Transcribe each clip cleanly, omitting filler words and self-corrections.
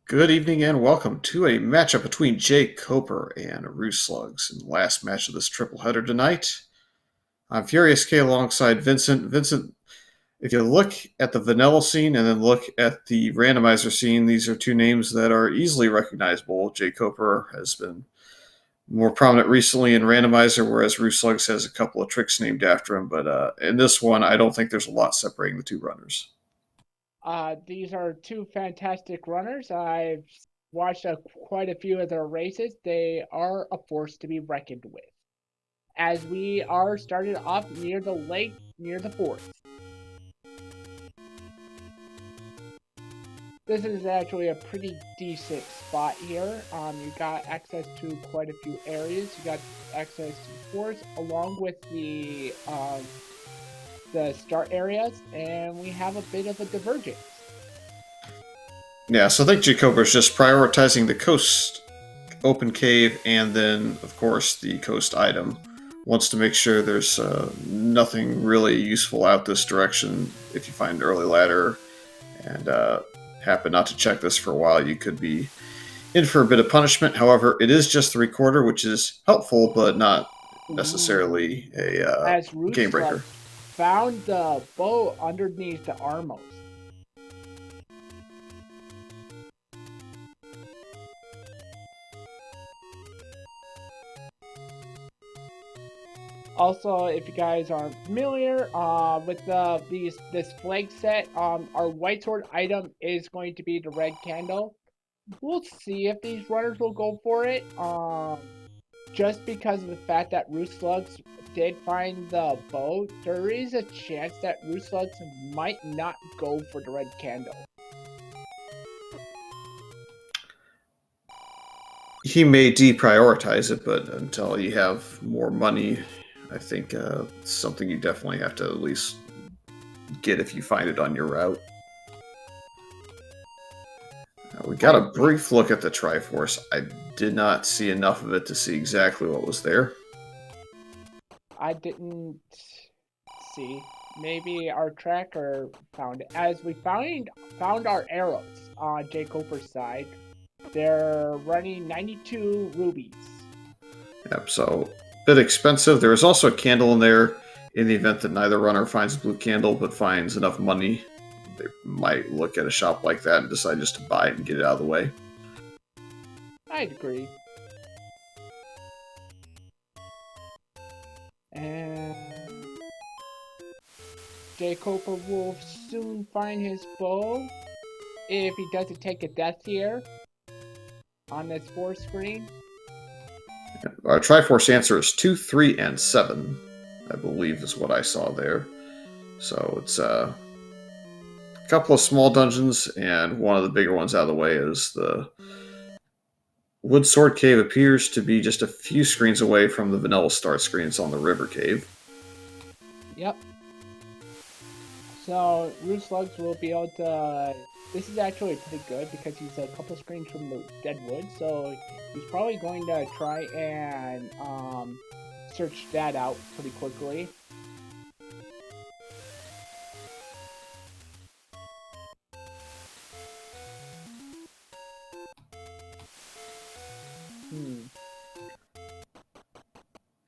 Good evening and welcome to a matchup between jkoper and rooslugs in the last match of this triple header tonight. I'm Furious K alongside Vincent. Vincent, if you look at the vanilla scene and then look at the randomizer scene, these are two names that are easily recognizable. jkoper has been more prominent recently in randomizer, whereas rooslugs has a couple of tricks named after him. But in this one, I don't think there's a lot separating the two runners. These are two fantastic runners. I've watched quite a few of their races. They are a force to be reckoned with. As we are started off near the lake, near the forest. This is actually a pretty decent spot here. You got access to quite a few areas. You got access to the forest along with the start areas, and we have a bit of a divergence. Yeah, so I think jkoper is just prioritizing the coast open cave and then, of course, the coast item. Wants to make sure there's nothing really useful out this direction. If you find early ladder and happen not to check this for a while, you could be in for a bit of punishment. However, it is just the recorder, which is helpful, but not necessarily a As Roots game breaker. found the bow underneath the armos. Also, if you guys aren't familiar with this flag set, our white sword item is going to be the red candle. We'll see if these runners will go for it. Just because of the fact that rooslugs did find the bow, there is a chance that rooslugs might not go for the red candle. He may deprioritize it, but until you have more money, I think it's something you definitely have to at least get if you find it on your route. We got a brief look at the Triforce. I did not see enough of it to see exactly what was there. I didn't see. Maybe our tracker found it. As we found our arrows on jkoper's side, they're running 92 rubies. Yep, so a bit expensive. There is also a candle in there in the event that neither runner finds a blue candle but finds enough money. They might look at a shop like that and decide just to buy it and get it out of the way. I'd agree. And jkoper will soon find his bow if he doesn't take a death here on this 4 screen. Our Triforce answer is 2, 3, and 7, I believe is what I saw there. So it's a couple of small dungeons, and one of the bigger ones out of the way is the Wood Sword Cave appears to be just a few screens away from the vanilla start screens on the River Cave. Yep. So rooslugs will be able to. This is actually pretty good because he's a couple screens from the Deadwood, so he's probably going to try and search that out pretty quickly.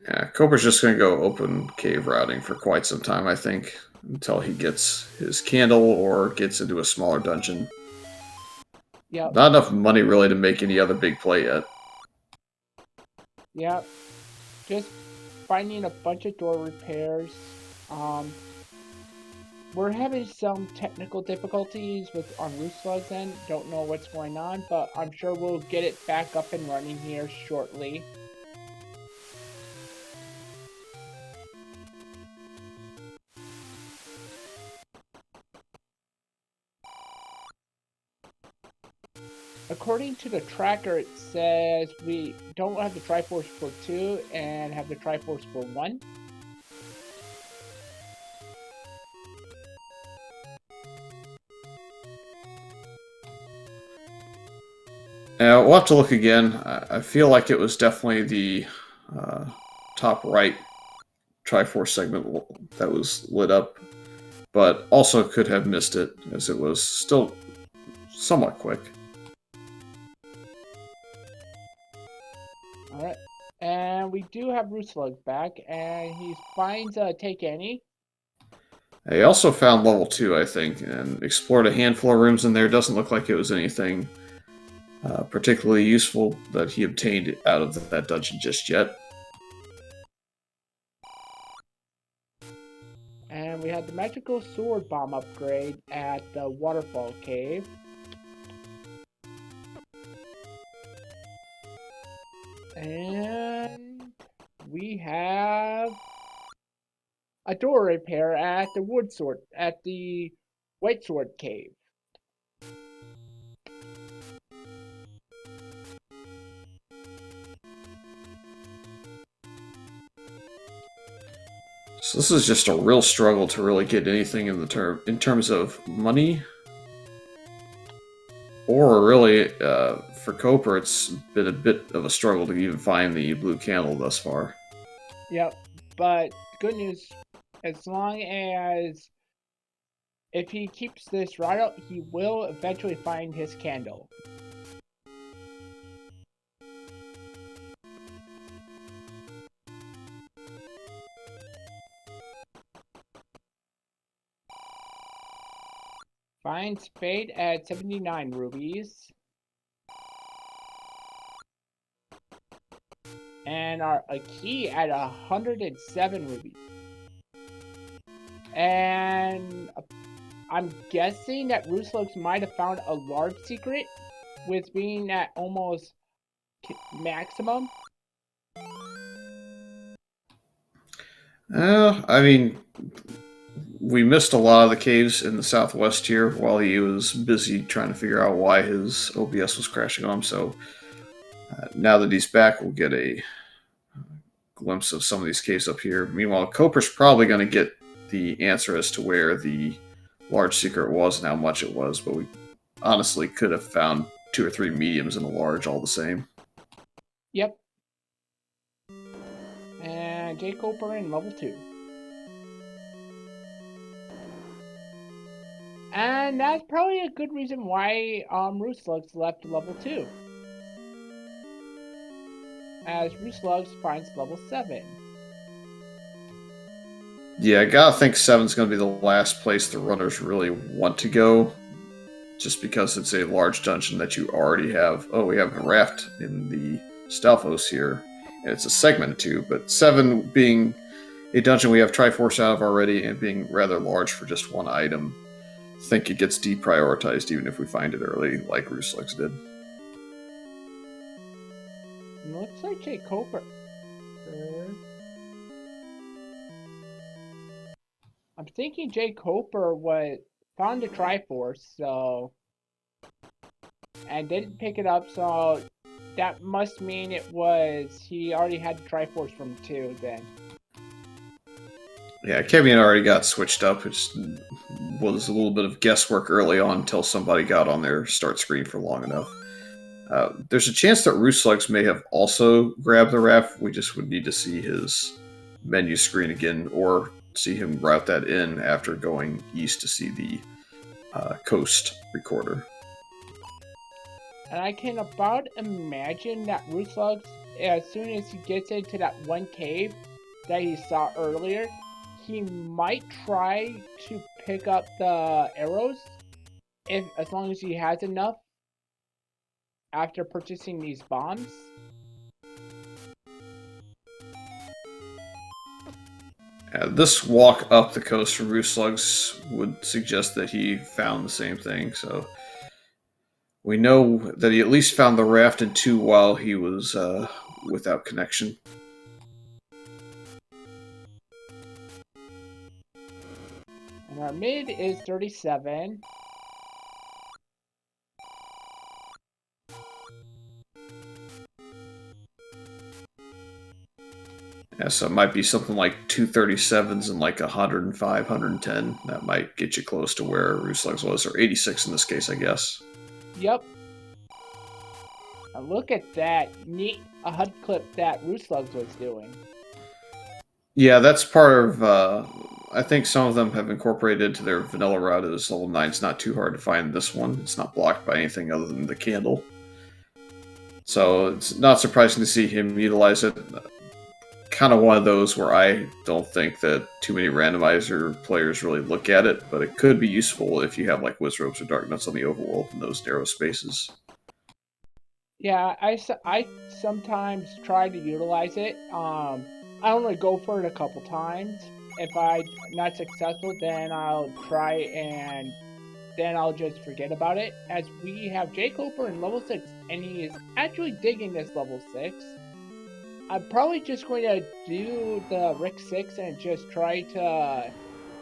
Yeah, Coper's just going to go open cave routing for quite some time, I think, until he gets his candle or gets into a smaller dungeon. Yep. Not enough money really to make any other big play yet. Yep. Just finding a bunch of door repairs. We're having some technical difficulties on rooslugs end. Don't know what's going on, but I'm sure we'll get it back up and running here shortly. According to the tracker, it says we don't have the Triforce for 2 and have the Triforce for 1. We'll have to look again. I feel like it was definitely the top right Triforce segment that was lit up, but also could have missed it as it was still somewhat quick. And we do have rooslugs back, and he finds Take Any. He also found level 2, I think, and explored a handful of rooms in there. Doesn't look like it was anything particularly useful that he obtained out of that dungeon just yet. And we had the magical sword bomb upgrade at the waterfall cave. And we have a door repair at the white sword cave. So this is just a real struggle to really get anything in terms of money, or really for Koper, it's been a bit of a struggle to even find the blue candle thus far. Yep, but good news, as long as if he keeps this route up, he will eventually find his candle. Finds Fate at 79 rubies. And a key at 107 rubies. And I'm guessing that rooslugs might have found a large secret with being at almost maximum. I mean, we missed a lot of the caves in the southwest here while he was busy trying to figure out why his OBS was crashing on him. So now that he's back, we'll get a glimpse of some of these caves up here. Meanwhile, Koper's probably going to get the answer as to where the large secret was and how much it was, but we honestly could have found 2 or 3 mediums and a large all the same. Yep. And jkoper in level 2. And that's probably a good reason why rooslugs left level 2. As rooslugs finds level 7. Yeah, I gotta think 7's gonna be the last place the runners really want to go, just because it's a large dungeon that you already have. Oh, we have a raft in the Stalfos here, and it's a segment too, but 7 being a dungeon we have Triforce out of already and being rather large for just one item, I think it gets deprioritized even if we find it early, like rooslugs did. Looks like jkoper. I'm thinking jkoper found the Triforce, so and didn't pick it up, so that must mean he already had the Triforce from 2 then. Yeah, Kevin already got switched up. It was a little bit of guesswork early on until somebody got on their start screen for long enough. There's a chance that rooslugs may have also grabbed the raft. We just would need to see his menu screen again, or see him route that in after going east to see the coast recorder. And I can about imagine that rooslugs, as soon as he gets into that one cave that he saw earlier, he might try to pick up the arrows, as long as he has enough, after purchasing these bombs. This walk up the coast from rooslugs would suggest that he found the same thing, so we know that he at least found the raft in 2 while he was without connection. And our mid is 37. Yeah, so it might be something like 237s and like 105, 110. That might get you close to where rooslugs was, or 86 in this case, I guess. Yep. Now look at that neat HUD clip that rooslugs was doing. Yeah, that's part of. I think some of them have incorporated into their vanilla route as level 9. It's not too hard to find this one. It's not blocked by anything other than the candle. So it's not surprising to see him utilize it. kind of one of those where I don't think that too many randomizer players really look at it, but it could be useful if you have like Wizrobes or Darknuts on the overworld in those narrow spaces. Yeah, I sometimes try to utilize it. I only go for it a couple times. If I'm not successful, then I'll try and then I'll just forget about it. As we have jkoper in level 6, and he is actually digging this level 6. I'm probably just going to do the Rick 6 and just try to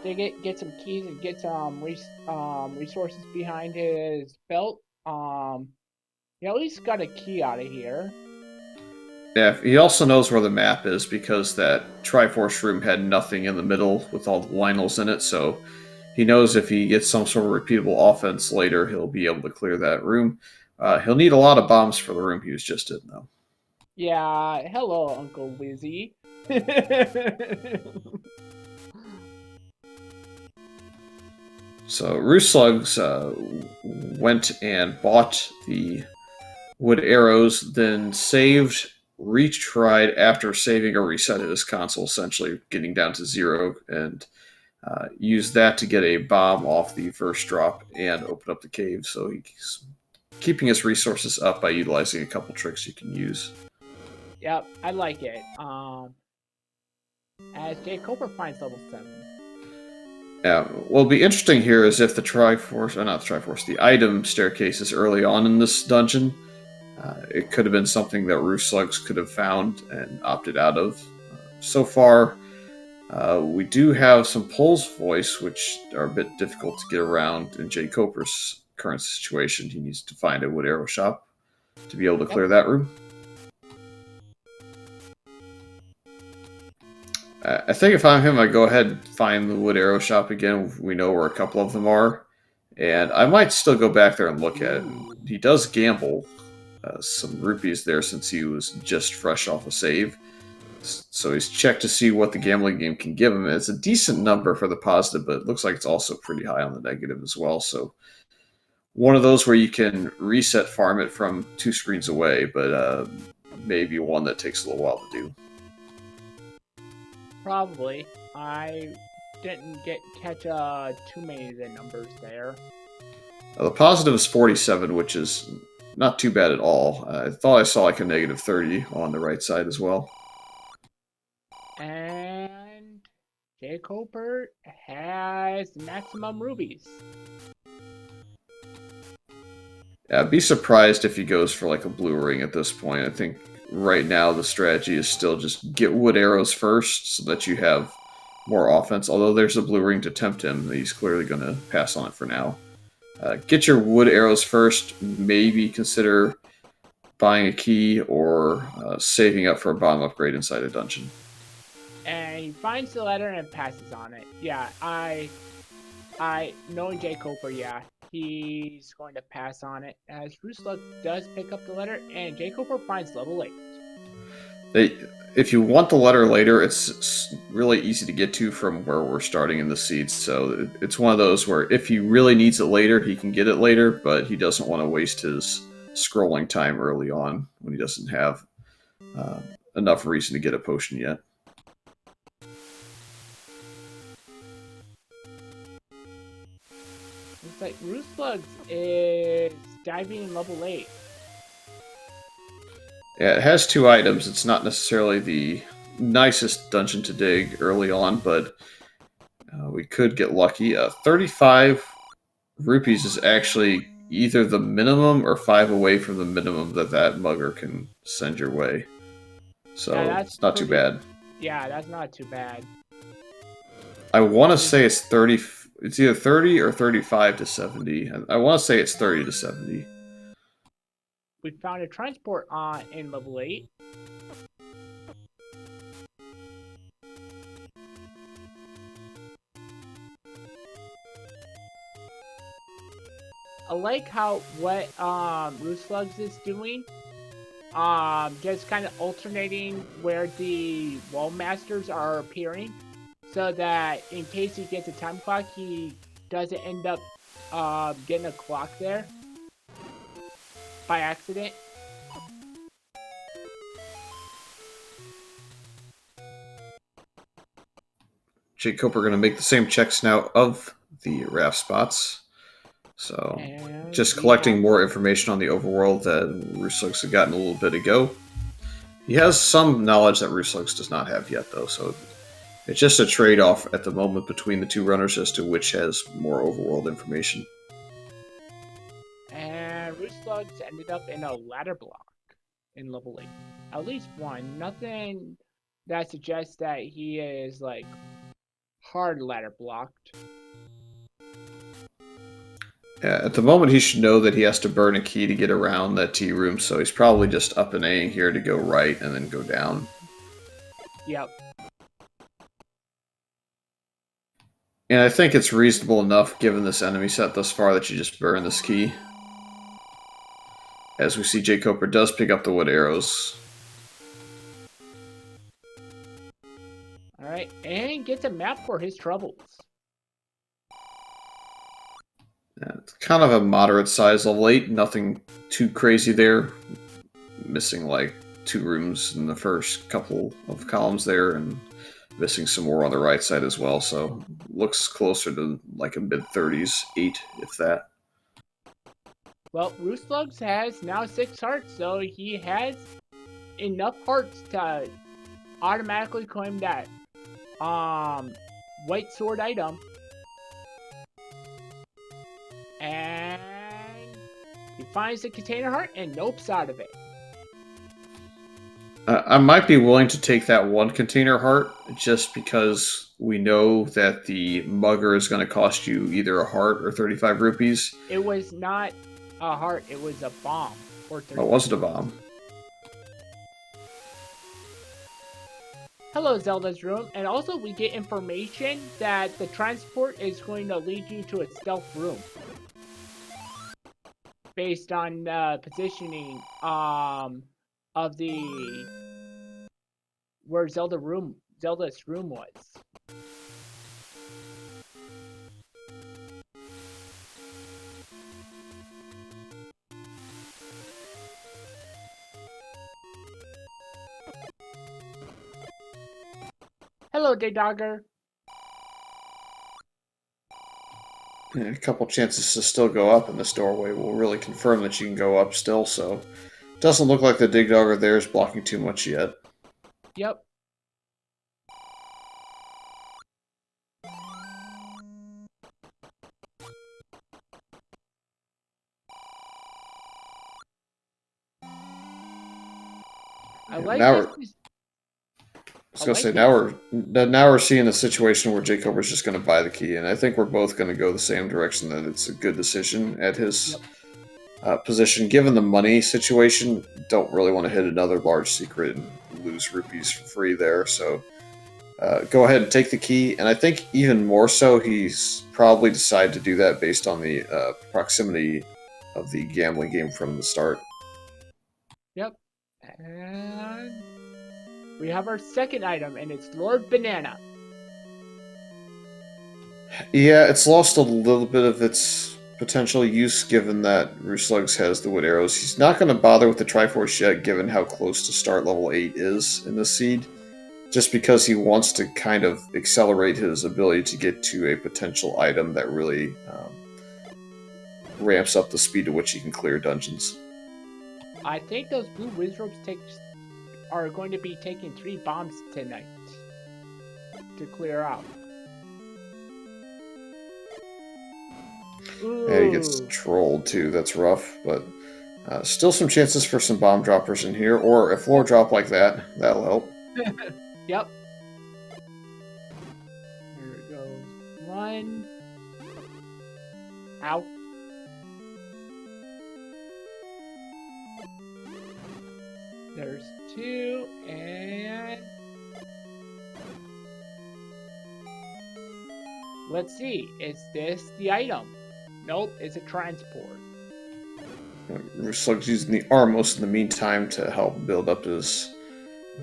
dig it, get some keys, and get some resources behind his belt. He at least got a key out of here. Yeah, he also knows where the map is because that Triforce room had nothing in the middle with all the Lionels in it, so he knows if he gets some sort of repeatable offense later, he'll be able to clear that room. He'll need a lot of bombs for the room he was just in, though. Yeah, hello, Uncle Wizzy. So rooslugs went and bought the wood arrows, then saved, retried after saving or resetted his console, essentially getting down to 0, and used that to get a bomb off the first drop and open up the cave. So he's keeping his resources up by utilizing a couple tricks you can use. Yep, I like it. As jkoper finds level 7. Yeah, what'll be interesting here is if the Triforce, not the Triforce, the item staircase is early on in this dungeon. It could have been something that rooslugs could have found and opted out of. So far, we do have some Pole's Voice, which are a bit difficult to get around in jkoper's current situation. He needs to find a wood arrow shop to be able to clear that room. I think if I'm him, I go ahead and find the wood arrow shop again. We know where a couple of them are. And I might still go back there and look at it. He does gamble some rupees there since he was just fresh off a save. So he's checked to see what the gambling game can give him. It's a decent number for the positive, but it looks like it's also pretty high on the negative as well. So one of those where you can reset farm it from 2 screens away, but maybe one that takes a little while to do. Probably. I didn't catch too many of the numbers there. The positive is 47, which is not too bad at all. I thought I saw like a negative 30 on the right side as well. And jkoper has maximum rubies. Yeah, I'd be surprised if he goes for like a blue ring at this point. I think right now the strategy is still just get wood arrows first so that you have more offense. Although there's a blue ring to tempt him, he's clearly going to pass on it for now. Get your wood arrows first. Maybe consider buying a key or saving up for a bomb upgrade inside a dungeon. And he finds the letter and passes on it. Yeah, I knowing jkoper, yeah, he's going to pass on it. As Rooslug does pick up the letter, and jkoper finds level 8. If you want the letter later, it's really easy to get to from where we're starting in the seeds. So it's one of those where if he really needs it later, he can get it later, but he doesn't want to waste his scrolling time early on when he doesn't have enough reason to get a potion yet. Looks like Rooslugs is diving in level 8. Yeah, it has 2 items. It's not necessarily the nicest dungeon to dig early on, but we could get lucky. 35 rupees is actually either the minimum or 5 away from the minimum that mugger can send your way. So yeah, it's not too bad. Yeah, that's not too bad. I want to say it's 30. It's either 30 or 35 to 70. I want to say it's 30 to 70. We found a transport in level 8. I like how what Rooslugs is doing. Just kind of alternating where the wall masters are appearing, so that in case he gets a time clock, he doesn't end up getting a clock there by accident. jkoper are going to make the same checks now of the raft spots. So, And just collecting more information on the overworld that rooslugs had gotten a little bit ago. He has some knowledge that rooslugs does not have yet, though, so it's just a trade-off at the moment between the two runners as to which has more overworld information. And rooslugs ended up in a ladder block in level 8. At least one. Nothing that suggests that he is like hard ladder blocked. Yeah, at the moment, he should know that he has to burn a key to get around that T room, so he's probably just up and A-ing here to go right and then go down. Yep. And I think it's reasonable enough, given this enemy set thus far, that you just burn this key. As we see, jkoper does pick up the wood arrows. Alright, and gets a map for his troubles. Yeah, it's kind of a moderate size level 8, nothing too crazy there. Missing like 2 rooms in the first couple of columns there, and missing some more on the right side as well, so looks closer to like a mid-30s, 8, if that. Well, rooslugs has now 6 hearts, so he has enough hearts to automatically claim that white sword item. And he finds the container heart and nopes out of it. I might be willing to take that one container heart just because we know that the mugger is going to cost you either a heart or 35 rupees. It was not a heart, it was a bomb. Or Oh, was it a bomb? Hello, Zelda's room. And also we get information that the transport is going to lead you to a stealth room. Based on positioning of the where Zelda's room was. Hello, Daydogger. A couple chances to still go up in this doorway will really confirm that you can go up still, so doesn't look like the dig dogger there is blocking too much yet. Yep. I like this. I was gonna say now we're seeing a situation where jkoper's just gonna buy the key, and I think we're both gonna go the same direction. That it's a good decision at his position, given the money situation. Don't really want to hit another large secret and lose rupees for free there. So go ahead and take the key, and I think even more so, he's probably decided to do that based on the proximity of the gambling game from the start. Yep. And we have our second item, and it's Lord Banana. Yeah, it's lost a little bit of its potential use given that rooslugs has the wood arrows. He's not going to bother with the Triforce yet, given how close to start level 8 is in this seed, just because he wants to kind of accelerate his ability to get to a potential item that really ramps up the speed at which he can clear dungeons. I think those blue wizards are going to be taking 3 bombs tonight to clear out. Ooh. Yeah, he gets trolled too. That's rough, but still some chances for some bomb droppers in here, or a floor drop like that. That'll help. Yep. There goes 1. Ow. There's 2, and let's see. Is this the item? Nope, it's a transport. Rooslugs using the arm most in the meantime to help build up his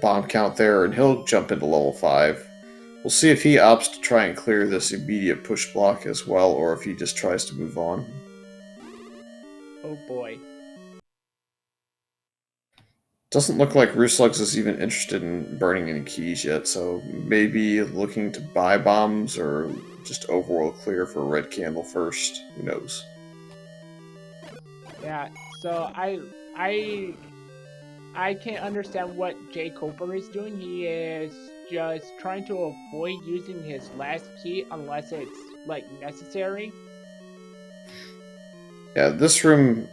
bomb count there, and he'll jump into level 5. We'll see if he opts to try and clear this immediate push block as well, or if he just tries to move on. Oh boy. Doesn't look like rooslugs is even interested in burning any keys yet, so maybe looking to buy bombs or just overworld clear for a red candle first. Who knows? Yeah, so I can't understand what jkoper is doing. He is just trying to avoid using his last key unless it's like necessary. Yeah, this room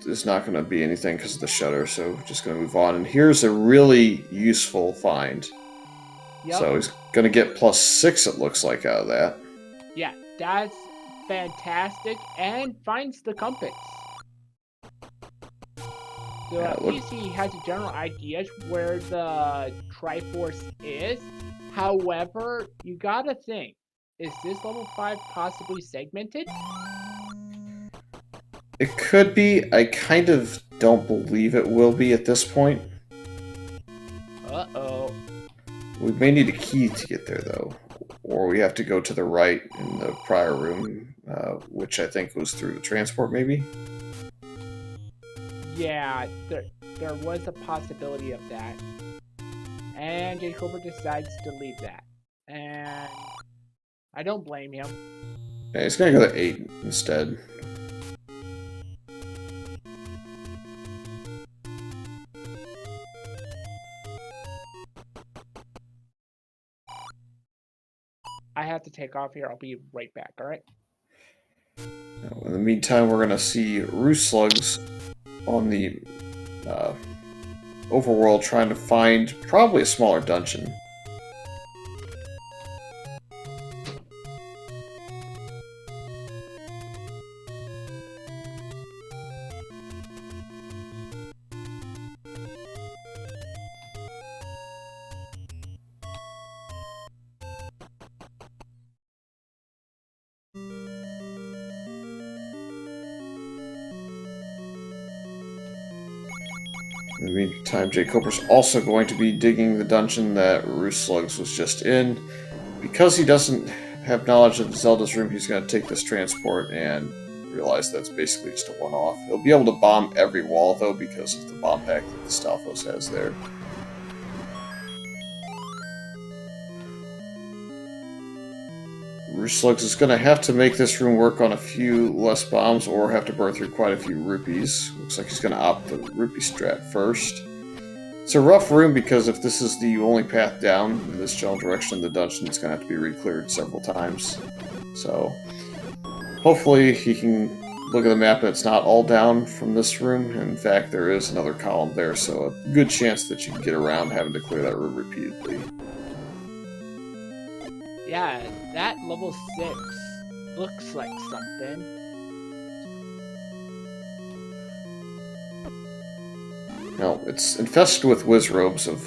is not going to be anything because of the shutter, so we're just going to move on. And here's a really useful find. Yep. So he's going to get +6, it looks like, out of that. Yeah, that's fantastic, and finds the compass. So Yeah, at least he has a general idea where the Triforce is. However, you gotta think, is this level 5 possibly segmented? it could be. I kind of don't believe it will be at this point. Uh-oh. We may need a key to get there, though. Or we have to go to the right in the prior room, which I think goes through the transport, maybe? Yeah, there was a possibility of that. And jkoper decides to leave that. And I don't blame him. Yeah, he's going to go to 8 instead. I have to take off here. I'll be right back, alright? In the meantime, we're going to see rooslugs on the overworld trying to find probably a smaller dungeon. In the meantime, jkoper's also going to be digging the dungeon that rooslugs was just in. Because he doesn't have knowledge of Zelda's room, he's going to take this transport and realize that's basically just a one-off. He'll be able to bomb every wall, though, because of the bomb pack that the Stalfos has there. Rooslugs is going to have to make this room work on a few less bombs or have to burn through quite a few rupees. Looks like he's going to opt the rupee strat first. It's a rough room because if this is the only path down in this general direction, the dungeon is going to have to be re-cleared several times. So, hopefully he can look at the map and it's not all down from this room. In fact, there is another column there, so a good chance that you can get around having to clear that room repeatedly. Yeah, that level 6 looks like something. Now, it's infested with wizrobes of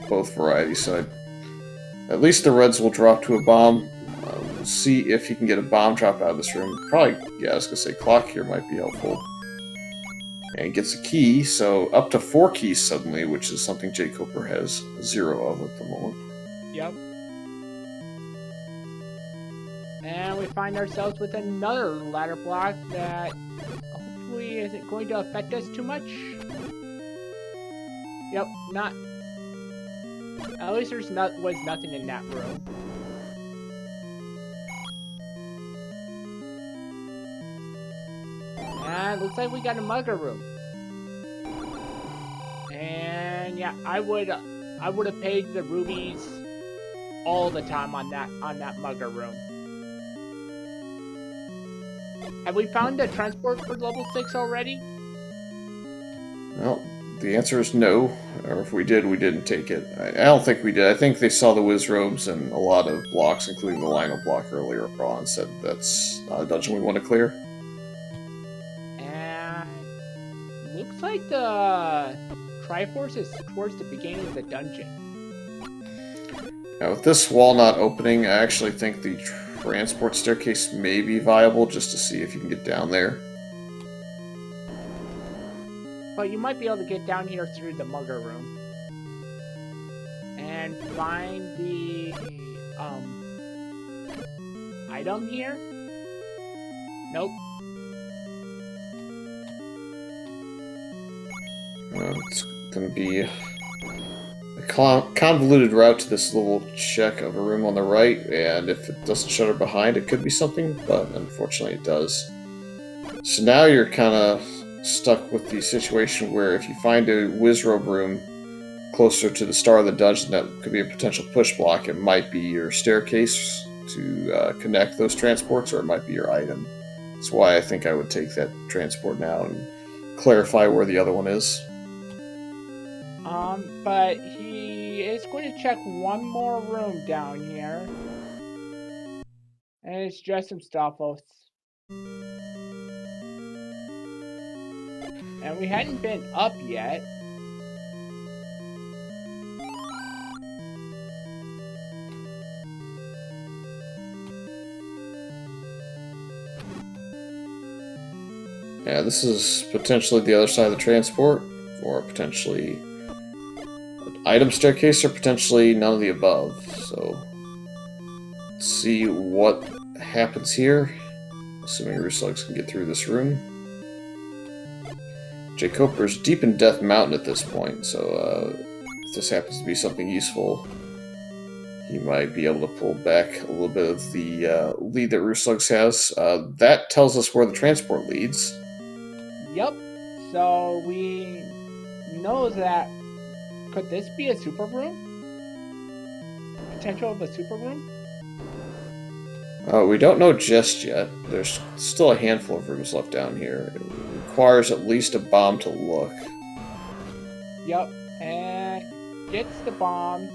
both varieties, so at least the reds will drop to a bomb. We'll see if he can get a bomb drop out of this room. Probably, yeah, I was going to say clock here might be helpful. And gets a key, so up to 4 keys suddenly, which is something jkoper has 0 of at the moment. Yep. And we find ourselves with another ladder block that hopefully isn't going to affect us too much. Yep, not. At least was nothing in that room. And looks like we got a mugger room. And yeah, I would have paid the rubies all the time on that mugger room. Have we found a transport for level 6 already? Well, the answer is no. Or if we did, we didn't take it. I don't think we did. I think they saw the wizrobes and a lot of blocks, including the Lionel block earlier on, and said that's not a dungeon we want to clear. And looks like the Triforce is towards the beginning of the dungeon. Now, with this wall not opening, I actually think the transport staircase may be viable just to see if you can get down there. But you might be able to get down here through the mugger room. And find the item here? Nope. going to be a convoluted route to this little check of a room on the right, and if it doesn't shutter behind, it could be something, but unfortunately it does. So now you're kind of stuck with the situation where if you find a wizrobe room closer to the start of the dungeon that could be a potential push block, it might be your staircase to connect those transports, or it might be your item. That's why I think I would take that transport now and clarify where the other one is. But he is going to check one more room down here. And it's just some Stalfos. And we hadn't been up yet. Yeah, this is potentially the other side of the transport, or potentially an item staircase, or potentially none of the above. So, let's see what happens here, assuming rooslugs can get through this room. Jkoper is deep in Death Mountain at this point, so if this happens to be something useful, he might be able to pull back a little bit of the lead that rooslugs has. That tells us where the transport leads. Yep. So we know that. Could this be a super room? Potential of a super room? We don't know just yet. There's still a handful of rooms left down here. It requires at least a bomb to look. Yep. And gets the bomb.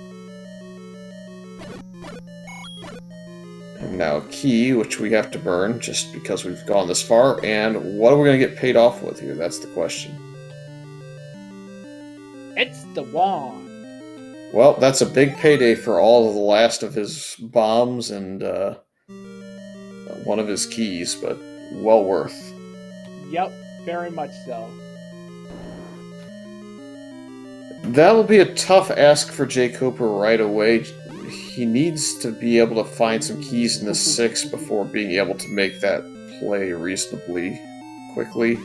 And now a key, which we have to burn just because we've gone this far. And what are we going to get paid off with here? That's the question. It's the wand. Well, that's a big payday for all of the last of his bombs and one of his keys, but well worth. Yep, very much so. That'll be a tough ask for jkoper right away. He needs to be able to find some keys in the 6 before being able to make that play reasonably quickly.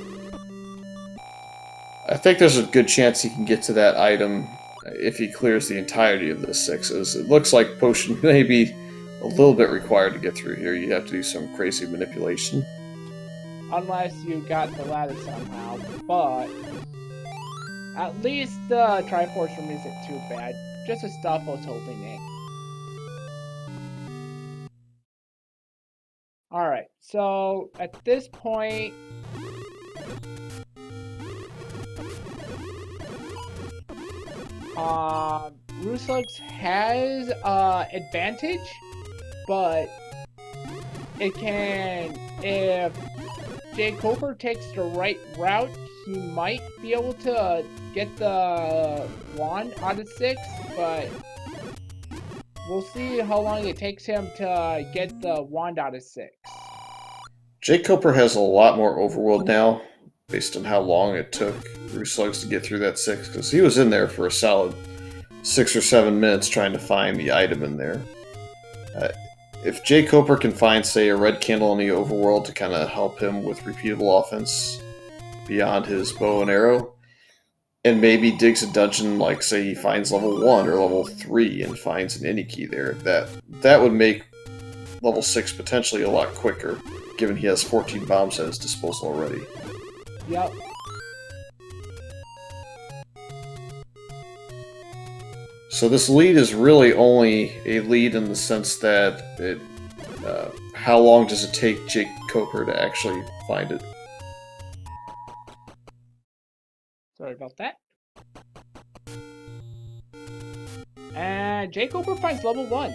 I think there's a good chance he can get to that item if he clears the entirety of the 6s. It looks like potion may be a little bit required to get through here. You have to do some crazy manipulation. Unless you got the ladder somehow, but at least the Triforce room isn't too bad. Just a Stalfos holding it. Alright, so at this point, rooslugs has advantage, but it can, if jkoper takes the right route, he might be able to get the wand out of 6, but we'll see how long it takes him to get the wand out of 6. jkoper has a lot more overworld now, based on how long it took rooslugs to get through that 6, because he was in there for a solid 6 or 7 minutes trying to find the item in there. If jkoper can find, say, a red candle in the overworld to kind of help him with repeatable offense beyond his bow and arrow, and maybe digs a dungeon like, say, he finds level 1 or level 3 and finds an any key there, that would make level 6 potentially a lot quicker, given he has 14 bombs at his disposal already. Yep. So this lead is really only a lead in the sense that how long does it take jkoper to actually find it? Sorry about that. And jkoper finds level 1.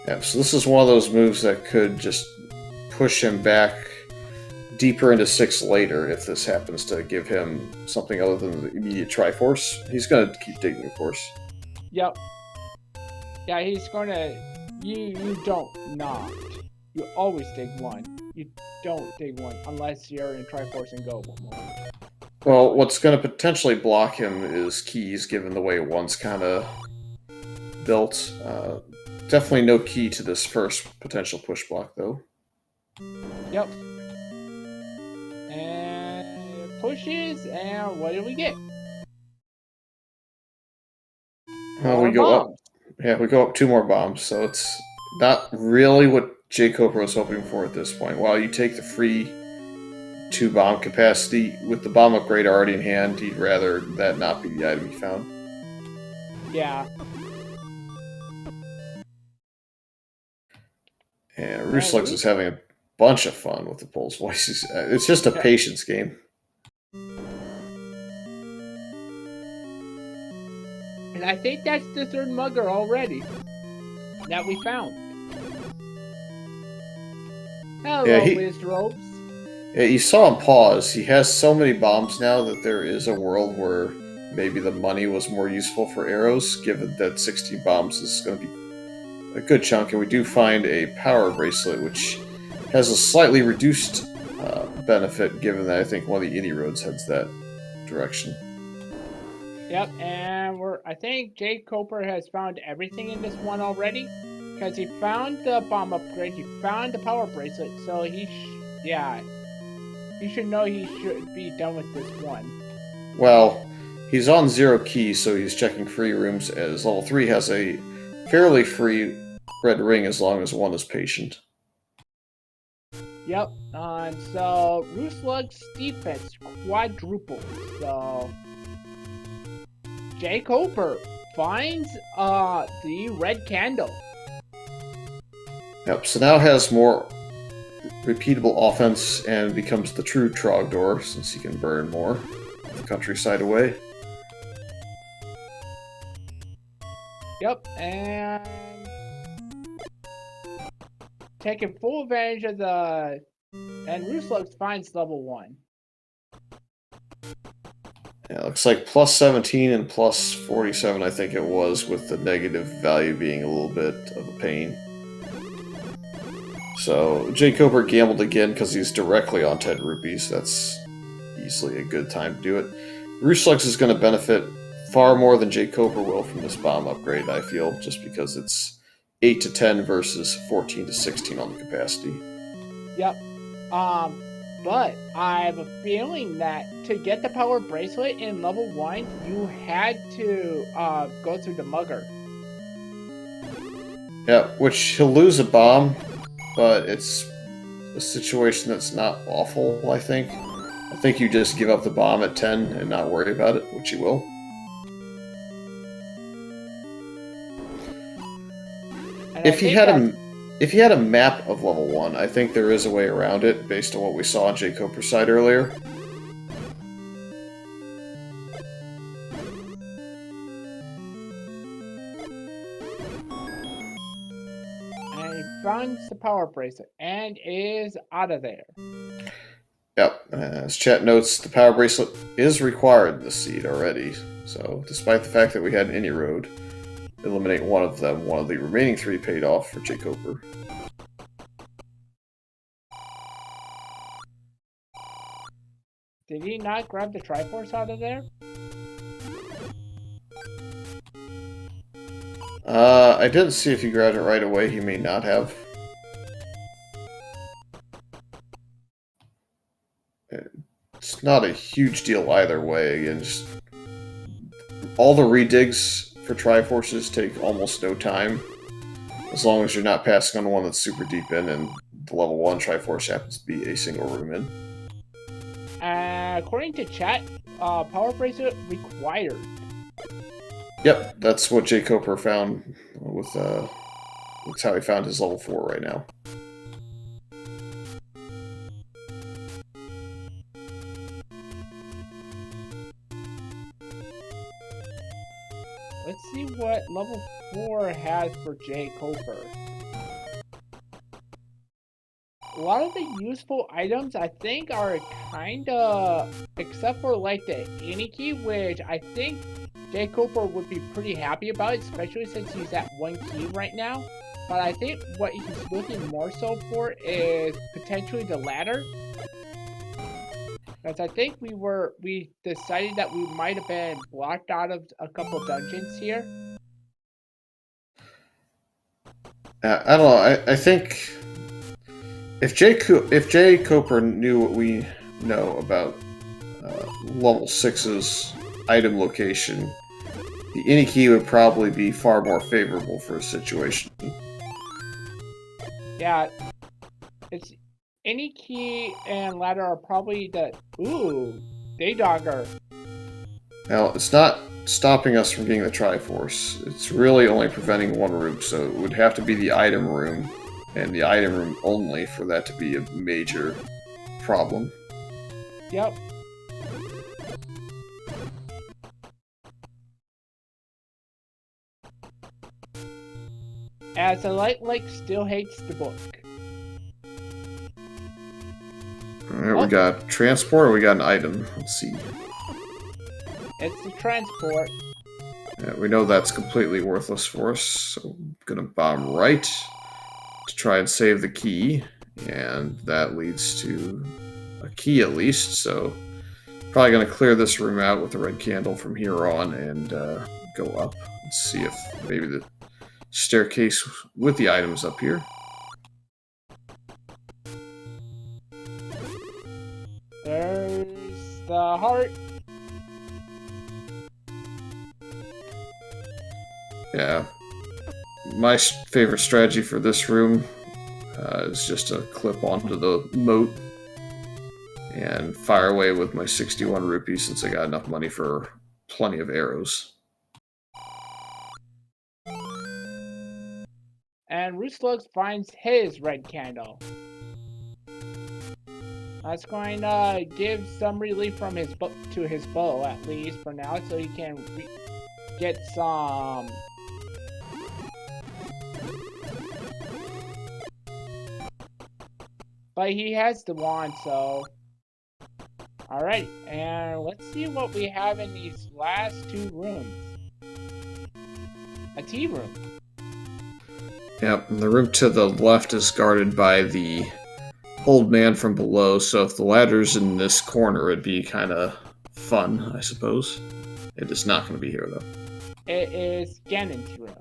Yeah, so this is one of those moves that could just push him back deeper into 6 later if this happens to give him something other than the immediate Triforce. He's going to keep digging, of course. Yep. Yeah, he's going to... You don't not. You always dig 1. You don't dig 1 unless you're in Triforce and go 1 more. Well, what's going to potentially block him is keys, given the way 1's kind of built. Definitely no key to this first potential push block, though. Yep. And it pushes, and what do we get? Well, we More go up. bombs. Yeah, we go up 2 more bombs, so it's not really what jkoper was hoping for at this point. While you take the free 2 bomb capacity with the bomb upgrade already in hand, he'd rather that not be the item he found. Yeah. And rooslugs is having a bunch of fun with the Pole's voices. It's just a patience game. And I think that's the 3rd mugger already that we found. Hello, Mr. Ropes. Yeah, you saw him pause. He has so many bombs now that there is a world where maybe the money was more useful for arrows, given that 16 bombs is going to be a good chunk. And we do find a power bracelet, which has a slightly reduced benefit, given that I think one of the indie roads heads that direction. Yep, and I think jkoper has found everything in this one already, because he found the bomb upgrade, he found the power bracelet, so he should know he should be done with this one. Well, he's on 0 key, so he's checking free rooms, as level 3 has a fairly free red ring as long as one is patient. Yep, so rooslugs defense quadrupled, so jkoper finds the red candle. Yep, so now has more repeatable offense and becomes the true Trogdor, since he can burn more the countryside away. Yep, and taking full advantage of the... And rooslugs finds level 1. Yeah, it looks like plus 17 and plus 47, I think it was, with the negative value being a little bit of a pain. So, jkoper gambled again because he's directly on 10 rupees. That's easily a good time to do it. rooslugs is going to benefit far more than jkoper will from this bomb upgrade, I feel, just because it's 8 to 10 versus 14 to 16 on the capacity. Yep. But I have a feeling that to get the power bracelet in level 1, you had to go through the mugger. Yeah, which he'll lose a bomb, but it's a situation that's not awful, I think. I think you just give up the bomb at 10 and not worry about it, which you will. If he had a map of level 1, I think there is a way around it, based on what we saw on jkoper's side earlier. And he finds the power bracelet and is out of there. Yep, as chat notes, the power bracelet is required in this seed already, so despite the fact that we had any road, eliminate one of them, one of the remaining 3 paid off for jkoper. Did he not grab the Triforce out of there? I didn't see if he grabbed it right away. He may not have. It's not a huge deal either way. Again, just all the redigs for Triforces take almost no time, as long as you're not passing on one that's super deep in, and the level 1 Triforce happens to be a single room in. According to chat, power bracelet required. Yep, that's what jkoper found with that's how he found his level 4 right now. Let's see what level 4 has for jkoper. A lot of the useful items, I think, are kinda... Except for, like, the any key, which I think jkoper would be pretty happy about, especially since he's at 1 key right now. But I think what he's looking more so for is potentially the ladder. Because I think we decided that we might have been blocked out of a couple dungeons here. I don't know, I think If jkoper knew what we know about level 6's item location, the any key would probably be far more favorable for a situation. Yeah, it's any key and ladder are probably the Daydogger. Now, it's not stopping us from getting the Triforce. It's really only preventing one room, so it would have to be the item room, and the item room only for that to be a major problem. Yep. As the Light Lake still hates the book. Alright, we got transport or we got an item? Let's see. It's the transport. Yeah, we know that's completely worthless for us, so I'm gonna bomb right to try and save the key, and that leads to a key at least, so probably gonna clear this room out with the red candle from here on and go up and see if maybe the staircase with the items up here. There's the heart. Yeah. My favorite strategy for this room is just to clip onto the moat and fire away with my 61 rupees since I got enough money for plenty of arrows. And rooslugs finds his red candle. That's going to give some relief from his bow at least for now, so he can get some. But he has the wand, so. Alright, and let's see what we have in these last two rooms. A tea room. Yep, the room to the left is guarded by the old man from below, so if the ladder's in this corner, it'd be kind of fun, I suppose. It is not going to be here, though. It is Ganon's room.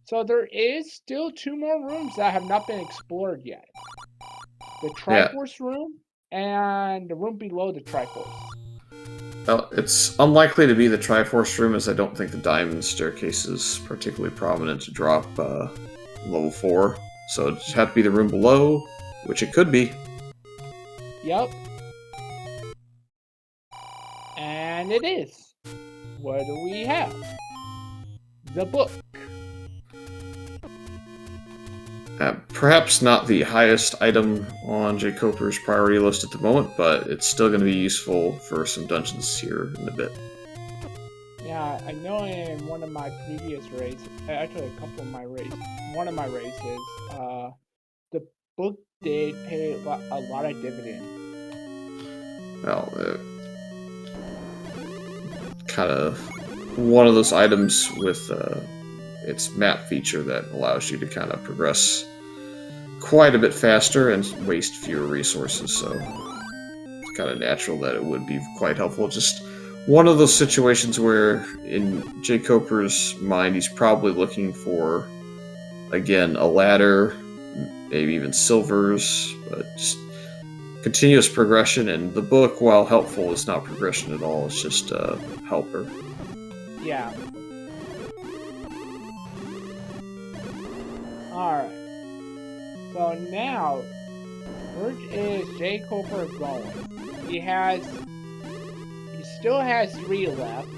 So there is still two more rooms that have not been explored yet. The Triforce room and the room below the Triforce. Well, it's unlikely to be the Triforce room, as I don't think the diamond staircase is particularly prominent to drop level 4. So it just had to be the room below, which it could be. Yep. And it is. What do we have? The book. Perhaps not the highest item on jkoper's priority list at the moment, but it's still going to be useful for some dungeons here in a bit. Yeah, I know in one of my previous races, actually a couple of my races, one of my races, the book did pay a lot of dividends. Well, kind of one of those items with its map feature that allows you to kind of progress quite a bit faster and waste fewer resources, so it's kind of natural that it would be quite helpful. Just one of those situations where, in jkoper's mind, he's probably looking for, again, a ladder, maybe even silvers, but just continuous progression, and the book, while helpful, is not progression at all, it's just a helper. Yeah. Alright. So now, where is jkoper going? He still has 3 left.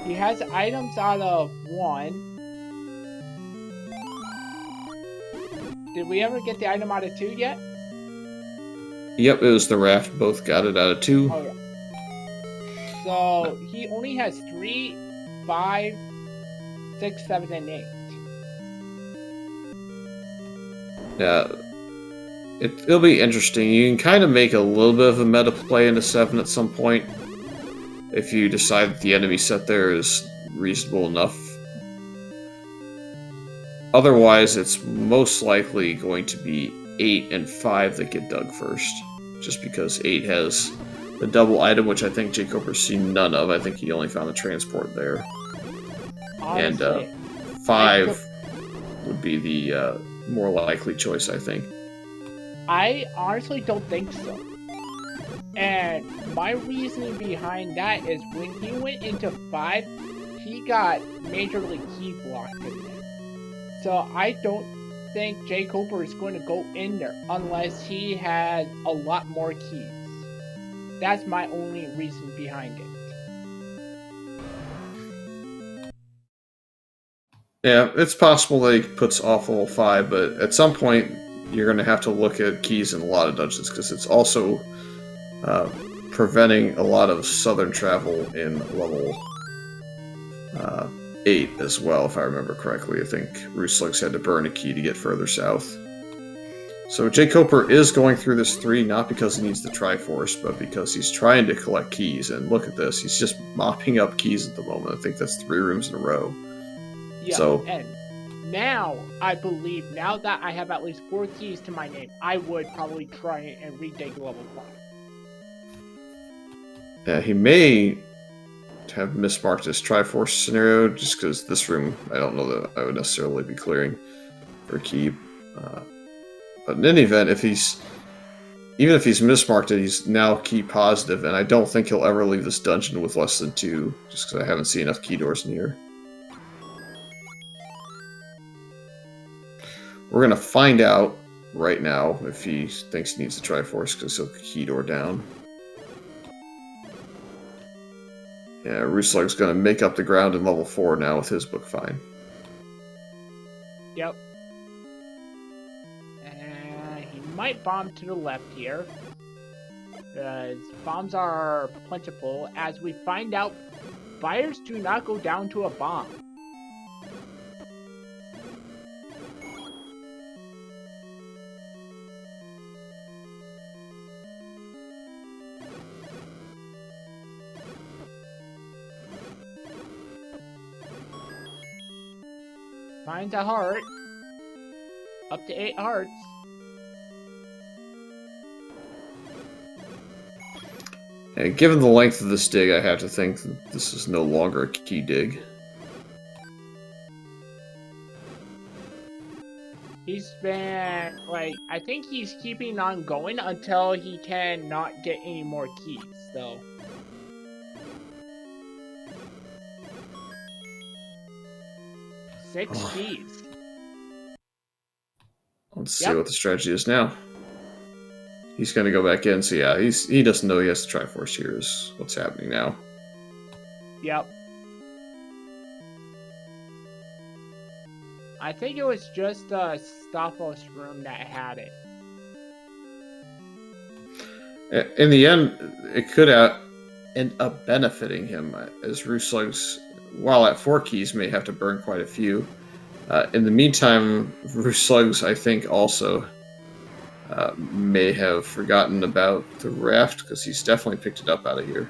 He has items out of 1. Did we ever get the item out of 2 yet? Yep, it was the raft. Both got it out of 2. Oh, yeah. So he only has 3, 5, 6, 7, and 8. Yeah, it'll be interesting. You can kind of make a little bit of a meta play into 7 at some point if you decide that the enemy set there is reasonable enough. Otherwise, it's most likely going to be 8 and 5 that get dug first, just because 8 has the double item, which I think jkoper's seen none of. I think he only found the transport there. Honestly, And 5 would be the more likely choice, I think. I honestly don't think so. And my reasoning behind that is when he went into 5, he got majorly key blocked in there. So I don't think jkoper is going to go in there unless he has a lot more keys. That's my only reason behind it. Yeah, it's possible that he puts off level 5, but at some point you're going to have to look at keys in a lot of dungeons because it's also preventing a lot of southern travel in level 8 as well, if I remember correctly. I think rooslugs had to burn a key to get further south. So jkoper is going through this 3 not because he needs the Triforce, but because he's trying to collect keys. And look at this, he's just mopping up keys at the moment. I think that's 3 rooms in a row. Yeah, so, and now I believe, now that I have at least 4 keys to my name, I would probably try and redig level 5. Yeah, he may have mismarked his Triforce scenario just because this room, I don't know that I would necessarily be clearing for a key. But in any event, even if he's mismarked it, he's now key positive, and I don't think he'll ever leave this dungeon with less than 2, just because I haven't seen enough key doors in here. We're going to find out right now if he thinks he needs the Triforce, because he'll key door down. Yeah, Rooslug's going to make up the ground in level 4 now with his book fine. Yep. And he might bomb to the left here, because bombs are plentiful. As we find out, fires do not go down to a bomb. Finds a heart. Up to 8 hearts. And given the length of this dig, I have to think that this is no longer a key dig. He's been, like, I think he's keeping on going until he can not get any more keys, though. Six keys. Let's see what the strategy is now. He's going to go back in, so yeah, he doesn't know he has to Triforce here is what's happening now. Yep. I think it was just the Staphos room that had it. In the end, it could end up benefiting him, as rooslugs, while at 4 keys, may have to burn quite a few. In the meantime, rooslugs, I think, also may have forgotten about the raft, because he's definitely picked it up out of here.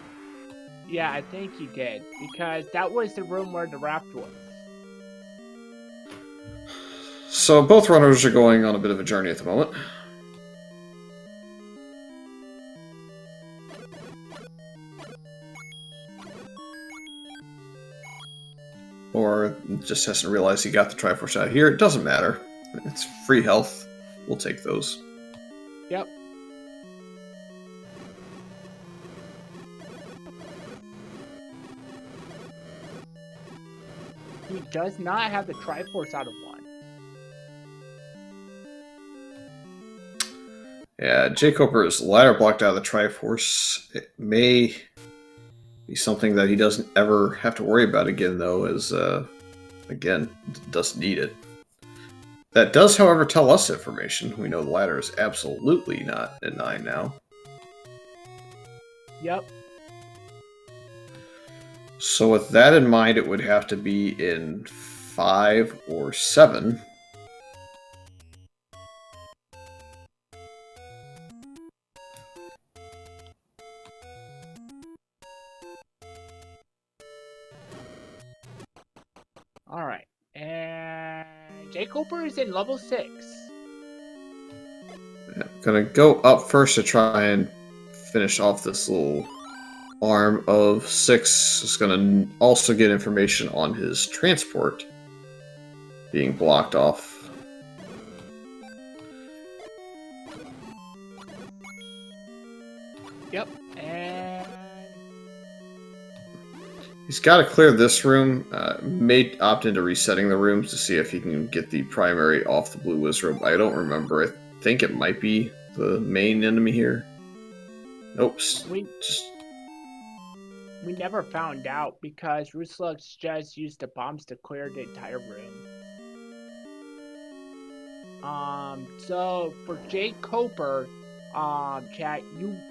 Yeah, I think he did, because that was the room where the raft was. So both runners are going on a bit of a journey at the moment. Or just hasn't realized he got the Triforce out here. It doesn't matter. It's free health. We'll take those. Yep. He does not have the Triforce out of 1. Yeah, jkoper is ladder blocked out of the Triforce. It may be something that he doesn't ever have to worry about again, though, as, again, doesn't need it. That does, however, tell us information. We know the ladder is absolutely not at 9 now. Yep. So with that in mind, it would have to be in 5 or 7. Alright. And jkoper is in level 6. I'm gonna go up first to try and finish off this little arm of 6. Is gonna also get information on his transport. being blocked off. Yep, and He's got to clear this room. May opt into resetting the rooms to see if he can get the primary off the blue wizard. I don't remember. I think it might be the main enemy here. Nope. we never found out because rooslugs just used the bombs to clear the entire room. So for jkoper, chat,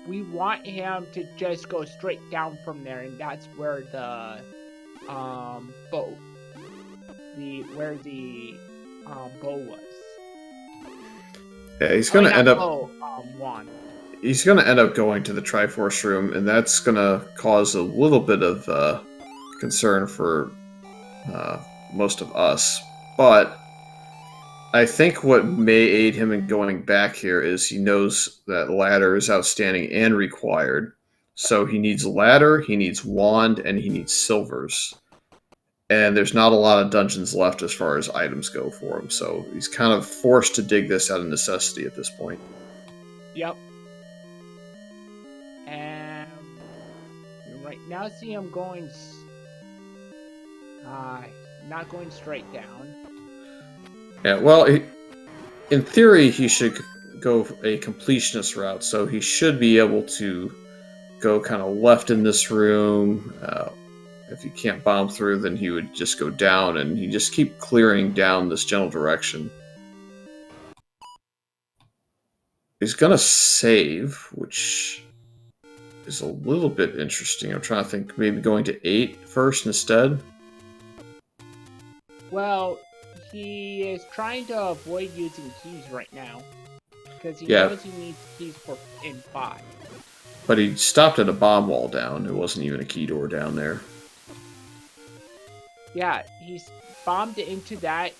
we want him to just go straight down from there, and that's where the bow, bow was. Yeah, he's gonna end up. Wand. He's gonna end up going to the Triforce room, and that's gonna cause a little bit of concern for most of us. But I think what may aid him in going back here is he knows that ladder is outstanding and required. So he needs ladder, he needs wand, and he needs silvers. And there's not a lot of dungeons left as far as items go for him, so he's kind of forced to dig this out of necessity at this point. Yep. And right now see him going not going straight down. Yeah, well, in theory, he should go a completionist route, so he should be able to go kind of left in this room. If he can't bomb through, then he would just go down, and he just keep clearing down this general direction. He's gonna save, which is a little bit interesting. I'm trying to think, maybe going to 8 first instead. Well, he is trying to avoid using keys right now because he knows he needs keys in 5. But he stopped at a bomb wall down. It wasn't even a key door down there. Yeah, he's bombed into that.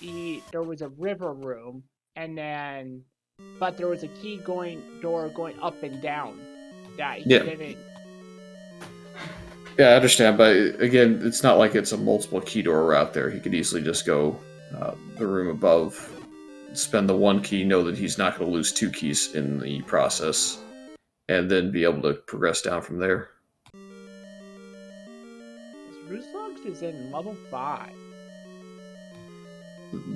There was a river room, but there was a key door going up and down that he didn't. Yeah, I understand, but again, it's not like it's a multiple key door route there. He could easily just go the room above, spend the 1 key, know that he's not going to lose 2 keys in the process, and then be able to progress down from there. rooslugs is in level 5.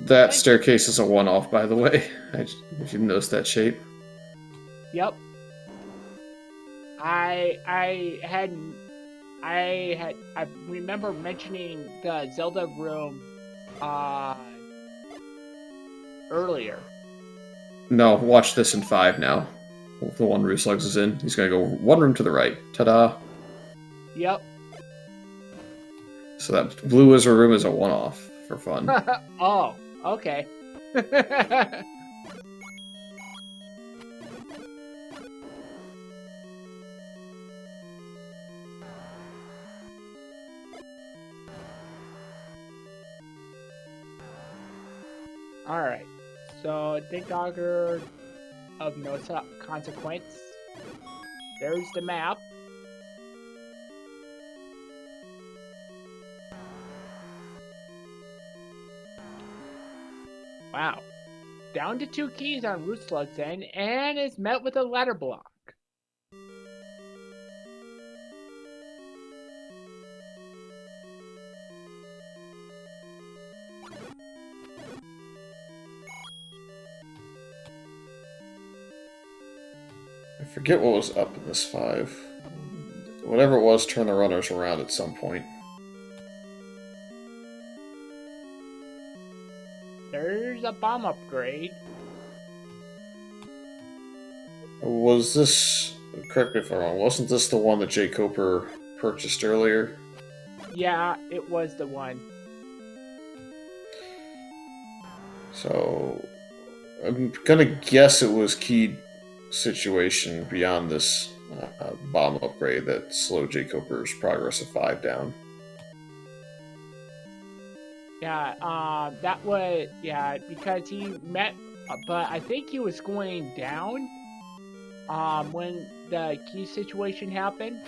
That staircase is a one-off, by the way. If you noticed that shape. Yep. I remember mentioning the Zelda room earlier. No, watch this in 5 now. The one rooslugs is in. He's gonna go 1 room to the right. Ta-da! Yep. So that blue wizard room is a one-off for fun. Oh, okay. Alright, so Dig Dogger of no consequence. There's the map. Wow. Down to 2 keys on rooslugs then, and is met with a ladder block. I forget what was up in this 5. Whatever it was, turn the runners around at some point. There's a bomb upgrade. Was this... Correct me if I'm wrong, wasn't this the one that jkoper purchased earlier? Yeah, it was the one. So... I'm gonna guess it was keyed situation beyond this bomb upgrade that slowed jkoper's progress of 5 down. Yeah, that was, because he met, but I think he was going down, when the key situation happened.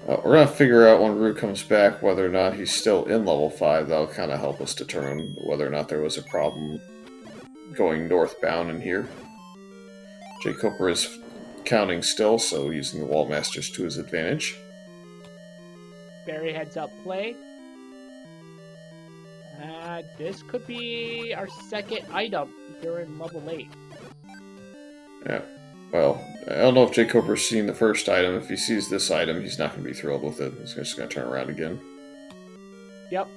We're going to figure out when Rue comes back whether or not he's still in level 5. That'll kind of help us determine whether or not there was a problem going northbound in here. Jkoper is counting still, so using the Wall Masters to his advantage. Barry heads up play. This could be our second item here in level 8. Yeah. Well, I don't know if Jkoper's seen the first item. If he sees this item, he's not going to be thrilled with it. He's just going to turn around again. Yep.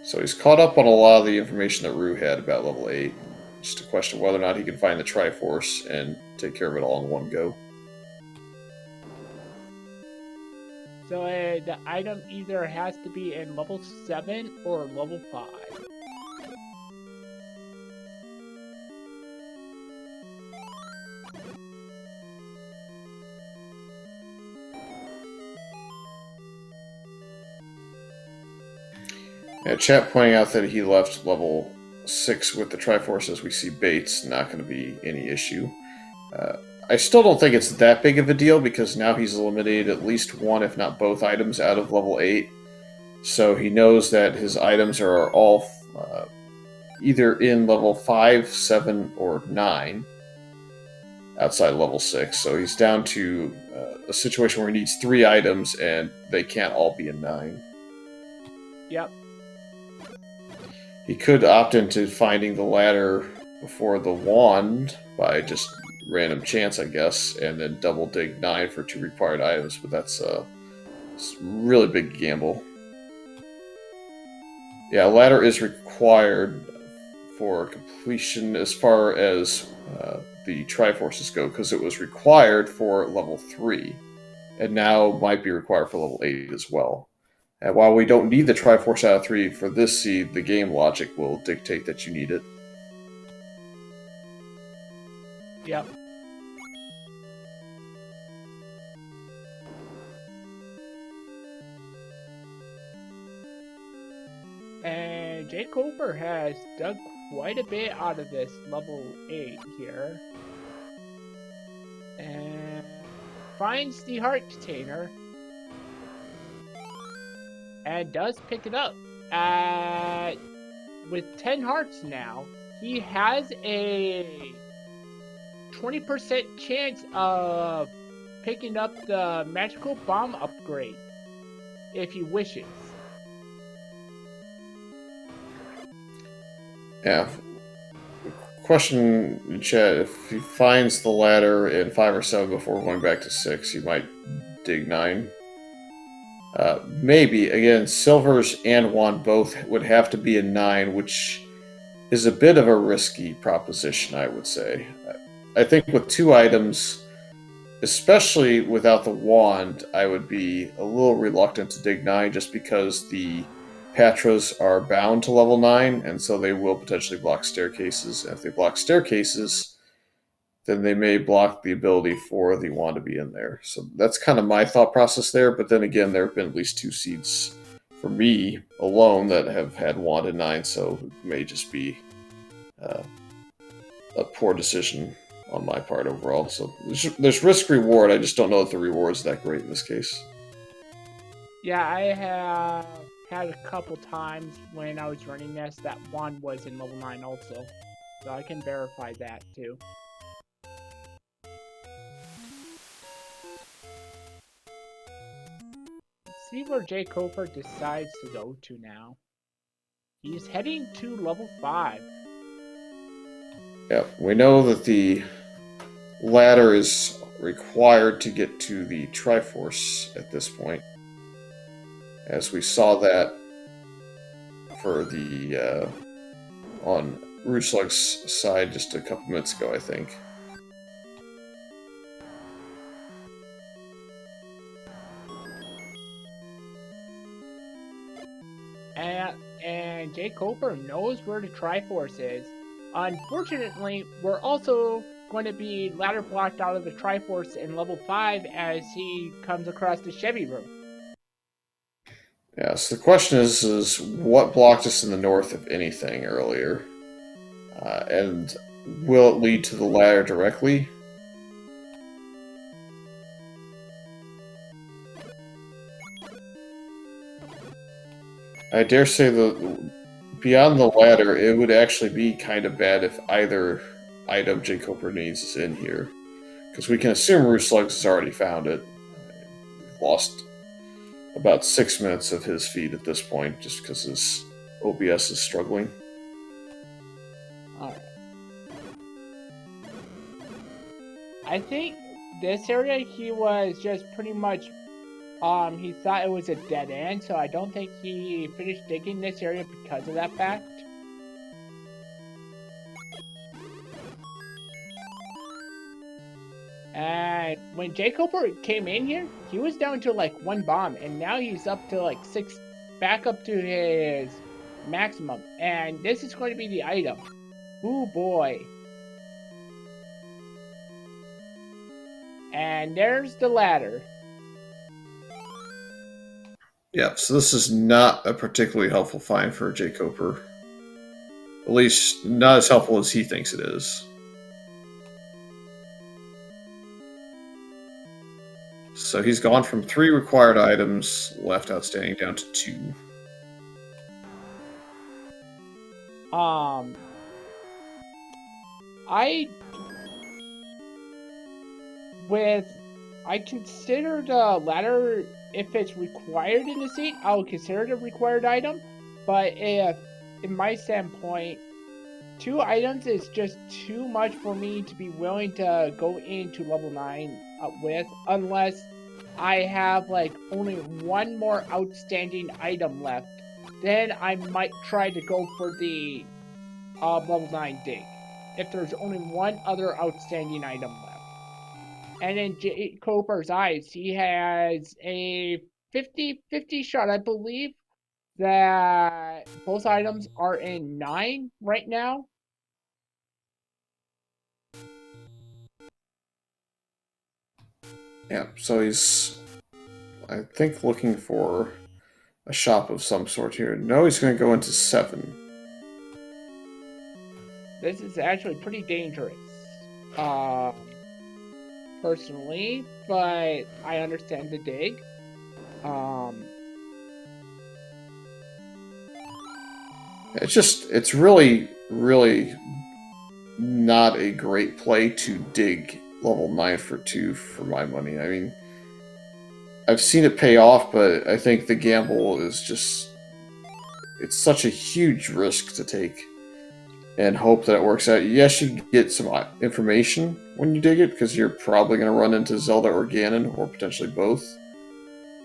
So he's caught up on a lot of the information that Rue had about level 8. Just a question of whether or not he can find the Triforce and take care of it all in one go. So the item either has to be in level 7 or level 5. Yeah, chat pointing out that he left level 6 with the Triforce as we see Bates, not going to be any issue. I still don't think it's that big of a deal because now he's eliminated at least one, if not both items out of level 8. So he knows that his items are all either in level 5, 7, or 9 outside level 6. So he's down to a situation where he needs 3 items and they can't all be in 9. Yep. He could opt into finding the ladder before the wand by just random chance, I guess, and then double dig 9 for 2 required items, but that's a really big gamble. Yeah, a ladder is required for completion as far as the Triforces go, because it was required for level 3, and now might be required for level 8 as well. And while we don't need the Triforce out of 3 for this seed, the game logic will dictate that you need it. Yep. And jkoper has dug quite a bit out of this level 8 here. And finds the heart container. And does pick it up. With 10 hearts now, he has a 20% chance of picking up the magical bomb upgrade if he wishes. Yeah. Question in chat, if he finds the ladder in 5 or 7 before going back to 6, he might dig 9. Maybe. Again, Silvers and Wand both would have to be in 9, which is a bit of a risky proposition, I would say. I think with 2 items, especially without the Wand, I would be a little reluctant to dig 9 just because the Patras are bound to level 9, and so they will potentially block staircases. And if they block staircases, then they may block the ability for the wand to be in there. So that's kind of my thought process there. But then again, there have been at least 2 seeds for me alone that have had wand in 9, so it may just be a poor decision on my part overall. So there's risk-reward. I just don't know if the reward is that great in this case. Yeah, I have had a couple times when I was running this that wand was in level 9 also. So I can verify that too. See where jkoper decides to go to now. He's heading to level 5. Yeah, we know that the ladder is required to get to the Triforce at this point, as we saw that for the on rooslugs' side just a couple minutes ago, I think. And jkoper knows where the Triforce is. Unfortunately, we're also going to be ladder blocked out of the Triforce in level 5 as he comes across the Chevy room. Yeah, so the question is what blocked us in the north, if anything, earlier? And will it lead to the ladder directly? I dare say the beyond the ladder, it would actually be kind of bad if either item jkoper needs is in here. Because we can assume rooslugs has already found it. We've lost about 6 minutes of his feed at this point, just because his OBS is struggling. Alright. I think this area he was just pretty much, he thought it was a dead end, so I don't think he finished digging this area because of that fact. And when jkoper came in here, he was down to like 1 bomb, and now he's up to like 6, back up to his maximum. And this is going to be the item. Ooh boy. And there's the ladder. Yeah, so this is not a particularly helpful find for jkoper. At least not as helpful as he thinks it is. So he's gone from 3 required items left outstanding down to 2. I consider the ladder, if it's required in the seat, I'll consider it a required item. But if, in my standpoint, 2 items is just too much for me to be willing to go into level 9 with, unless I have like only 1 more outstanding item left. Then I might try to go for the level 9 dig, if there's only 1 other outstanding item left. And in jkoper's eyes, he has a 50-50 shot, I believe, that both items are in 9 right now. Yeah, so he's, I think, looking for a shop of some sort here. No, he's going to go into 7. This is actually pretty dangerous, personally, but I understand the dig. It's really, really not a great play to dig level 9 for 2 for my money. I mean, I've seen it pay off, but I think the gamble is just, it's such a huge risk to take and hope that it works out. Yes, you get some information when you dig it, because you're probably going to run into Zelda or Ganon, or potentially both.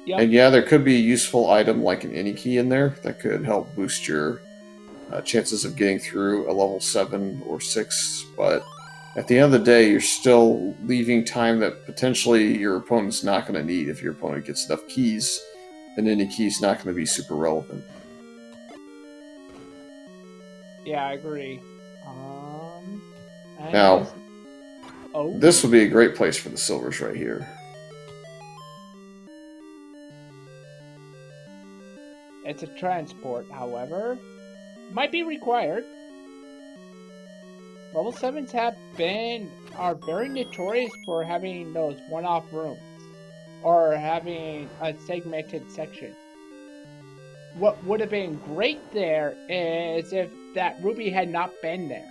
Yep. And yeah, there could be a useful item like an any key in there that could help boost your chances of getting through a level 7 or 6, but at the end of the day, you're still leaving time that potentially your opponent's not going to need. If your opponent gets enough keys, and any key's not going to be super relevant. Yeah, I agree. Now, this would be a great place for the silvers right here. It's a transport, however. Might be required. Level 7s are very notorious for having those one-off rooms, or having a segmented section. What would have been great there is if that ruby had not been there.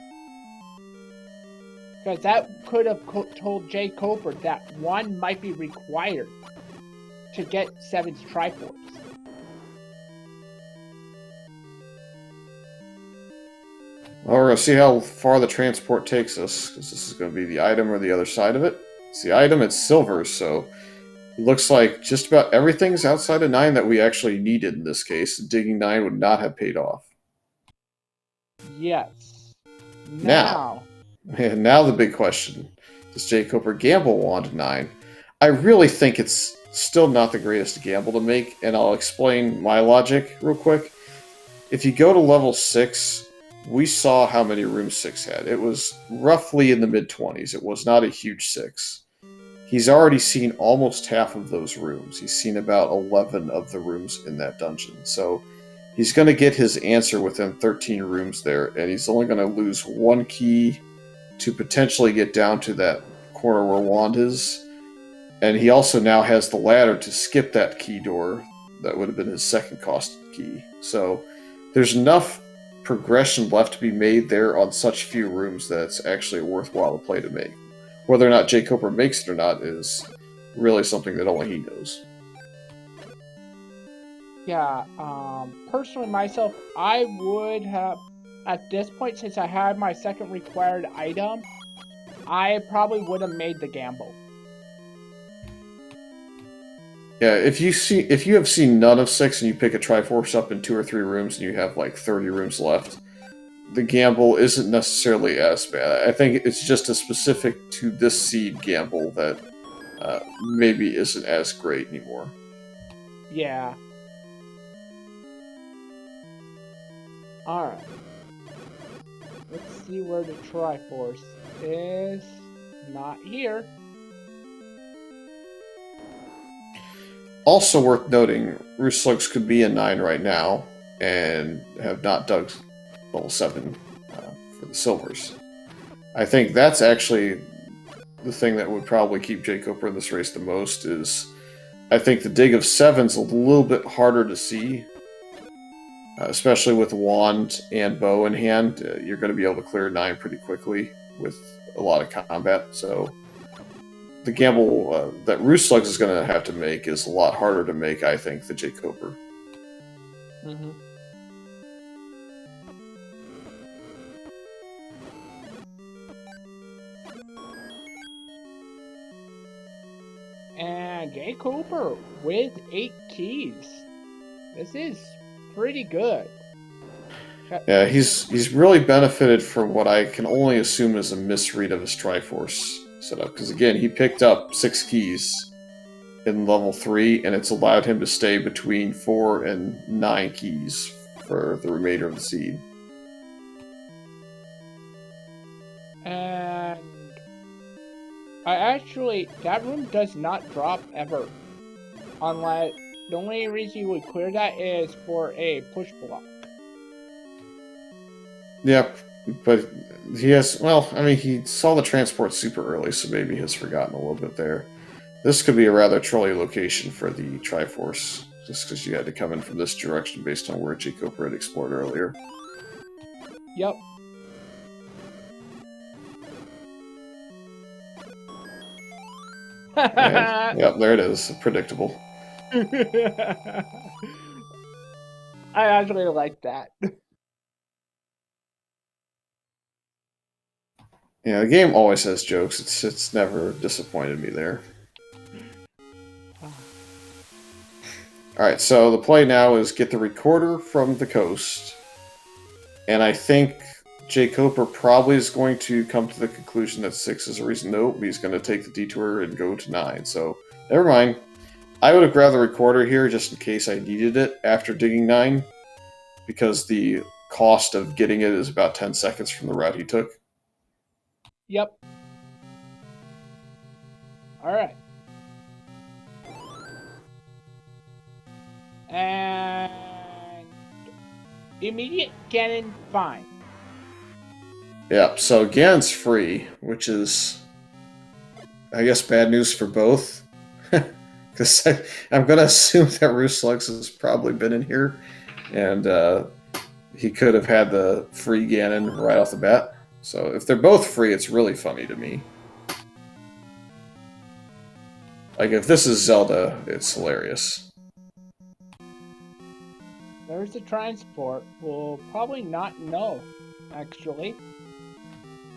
Because that could have told jkoper that 1 might be required to get 7's Triforce. Well, we're going to see how far the transport takes us, because this is going to be the item or the other side of it. It's the item, it's silver, so it looks like just about everything's outside of 9 that we actually needed in this case. Digging 9 would not have paid off. Yes. Now the big question. Does jkoper gamble on 9? I really think it's still not the greatest gamble to make, and I'll explain my logic real quick. If you go to level 6, we saw how many rooms 6 had. It was roughly in the mid-20s. It was not a huge 6. He's already seen almost half of those rooms. He's seen about 11 of the rooms in that dungeon. So he's going to get his answer within 13 rooms there, and he's only going to lose 1 key to potentially get down to that corner where Wand is. And he also now has the ladder to skip that key door that would have been his second cost key. So there's enough progression left to be made there on such few rooms that it's actually a worthwhile play to make. Whether or not jkoper makes it or not is really something that only he knows. Yeah, personally myself, I would have, at this point, since I had my second required item, I probably would have made the gamble. Yeah, if you have seen none of 6 and you pick a Triforce up in 2 or 3 rooms and you have like 30 rooms left, the gamble isn't necessarily as bad. I think it's just a specific to this seed gamble that maybe isn't as great anymore. Yeah. Alright. Let's see where the Triforce is. Not here. Also worth noting, rooslugs could be a 9 right now and have not dug level 7 for the silvers. I think that's actually the thing that would probably keep jkoper in this race the most is I think the dig of 7's a little bit harder to see. Especially with wand and bow in hand, you're going to be able to clear 9 pretty quickly with a lot of combat. So the gamble that rooslugs is going to have to make is a lot harder to make, I think, than jkoper. Mm-hmm. And jkoper with 8 keys. This is pretty good. Yeah, he's really benefited from what I can only assume is a misread of his Triforce setup. Because again, he picked up 6 keys in level 3, and it's allowed him to stay between 4 and 9 keys for the remainder of the seed. And that room does not drop ever. Unless the only reason you would clear that is for a push block. Yep, but he has, well, I mean, he saw the transport super early, so maybe he has forgotten a little bit there. This could be a rather trolly location for the Triforce, just because you had to come in from this direction based on where jkoper had explored earlier. Yep. And, yep, there it is. Predictable. I actually like that. Yeah, the game always has jokes. It's never disappointed me there. Alright, so the play now is get the recorder from the coast. And I think jkoper probably is going to come to the conclusion that 6 is a reason. Nope, he's going to take the detour and go to 9. So, never mind. I would have grabbed the recorder here just in case I needed it after digging 9. Because the cost of getting it is about 10 seconds from the route he took. Yep. Alright. And immediate Ganon fine. Yep, so Ganon's free, which is, I guess, bad news for both. Because I'm going to assume that rooslugs has probably been in here, and he could have had the free Ganon right off the bat. So if they're both free, it's really funny to me. Like, if this is Zelda, it's hilarious. There's the transport. We'll probably not know, actually.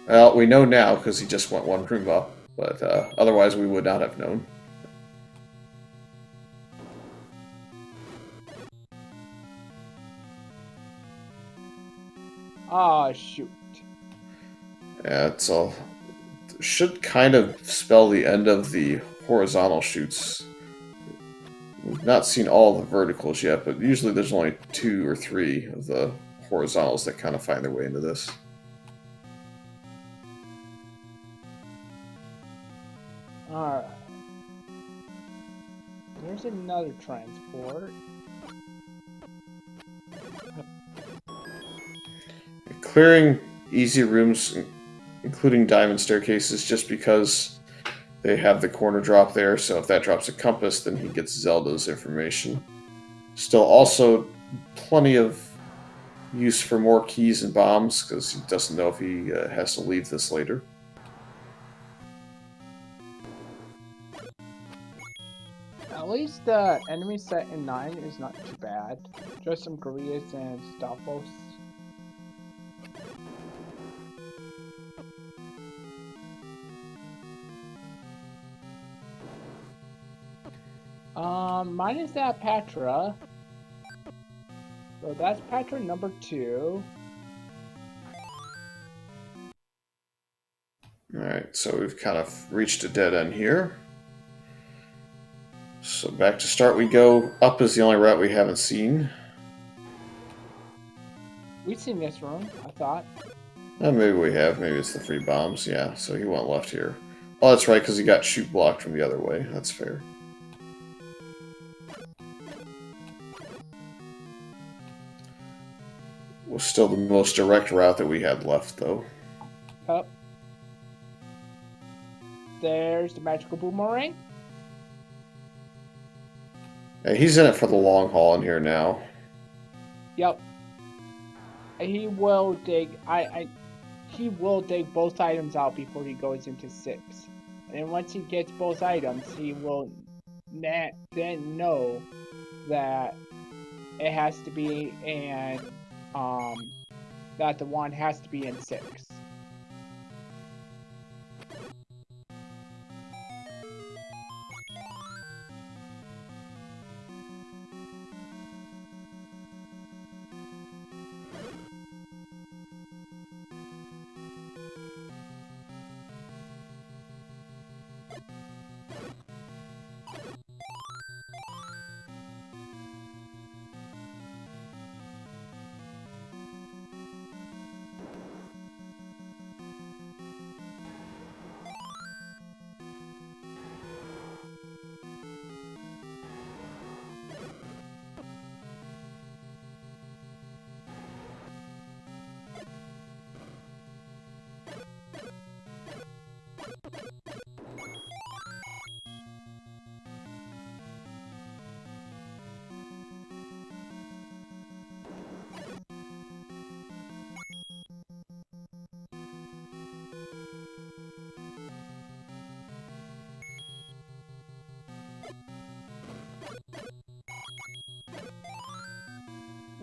Well, we know now because he just went 1 room up, but otherwise we would not have known. Ah, shoot. Yeah, it's all should kind of spell the end of the horizontal shoots. We've not seen all the verticals yet, but usually there's only 2 or 3 of the horizontals that kind of find their way into this. Alright. There's another transport. Clearing easy rooms, including diamond staircases, just because they have the corner drop there, so if that drops a compass, then he gets Zelda's information. Still, also plenty of use for more keys and bombs because he doesn't know if he has to leave this later. At least the enemy set in 9 is not too bad. Just some gorillas and Stalfos. Mine is that Patra. So that's Patra number 2. Alright, so we've kind of reached a dead end here. So back to start we go. Up is the only route we haven't seen. We've seen this room, I thought. Maybe we have. Maybe it's the free bombs. Yeah, so he went left here. Oh, that's right, because he got shoot blocked from the other way. That's fair. Was still the most direct route that we had left, though. Up. There's the magical boomerang. Yeah, he's in it for the long haul in here now. Yep. He will dig. He will dig both items out before he goes into 6. And then once he gets both items, he will then know that it has to be in that the wand has to be in 6.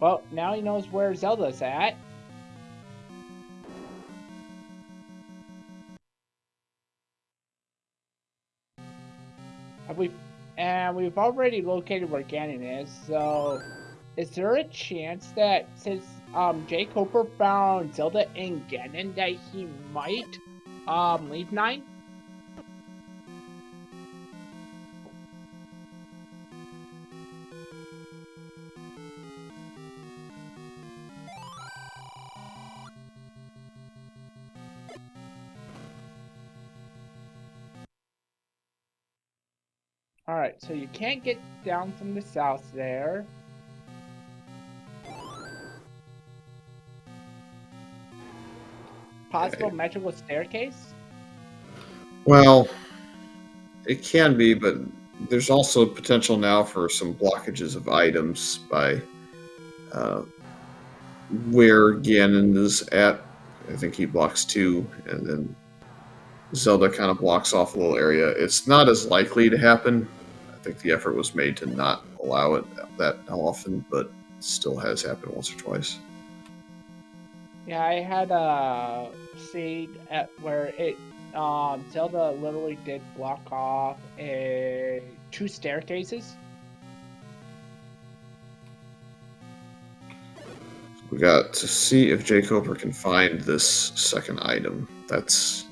Well, now he knows where Zelda's at. We've already located where Ganon is, so is there a chance that since jkoper found Zelda in Ganon that he might leave 9? Alright, so you can't get down from the south there. Possible magical staircase? Well, it can be, but there's also potential now for some blockages of items by where Ganon is at. I think he blocks 2, and then Zelda kind of blocks off a little area. It's not as likely to happen. I think the effort was made to not allow it that often, but it still has happened once or twice. Yeah, I had a scene at where it Zelda literally did block off 2 staircases. We got to see if jkoper can find this second item. That's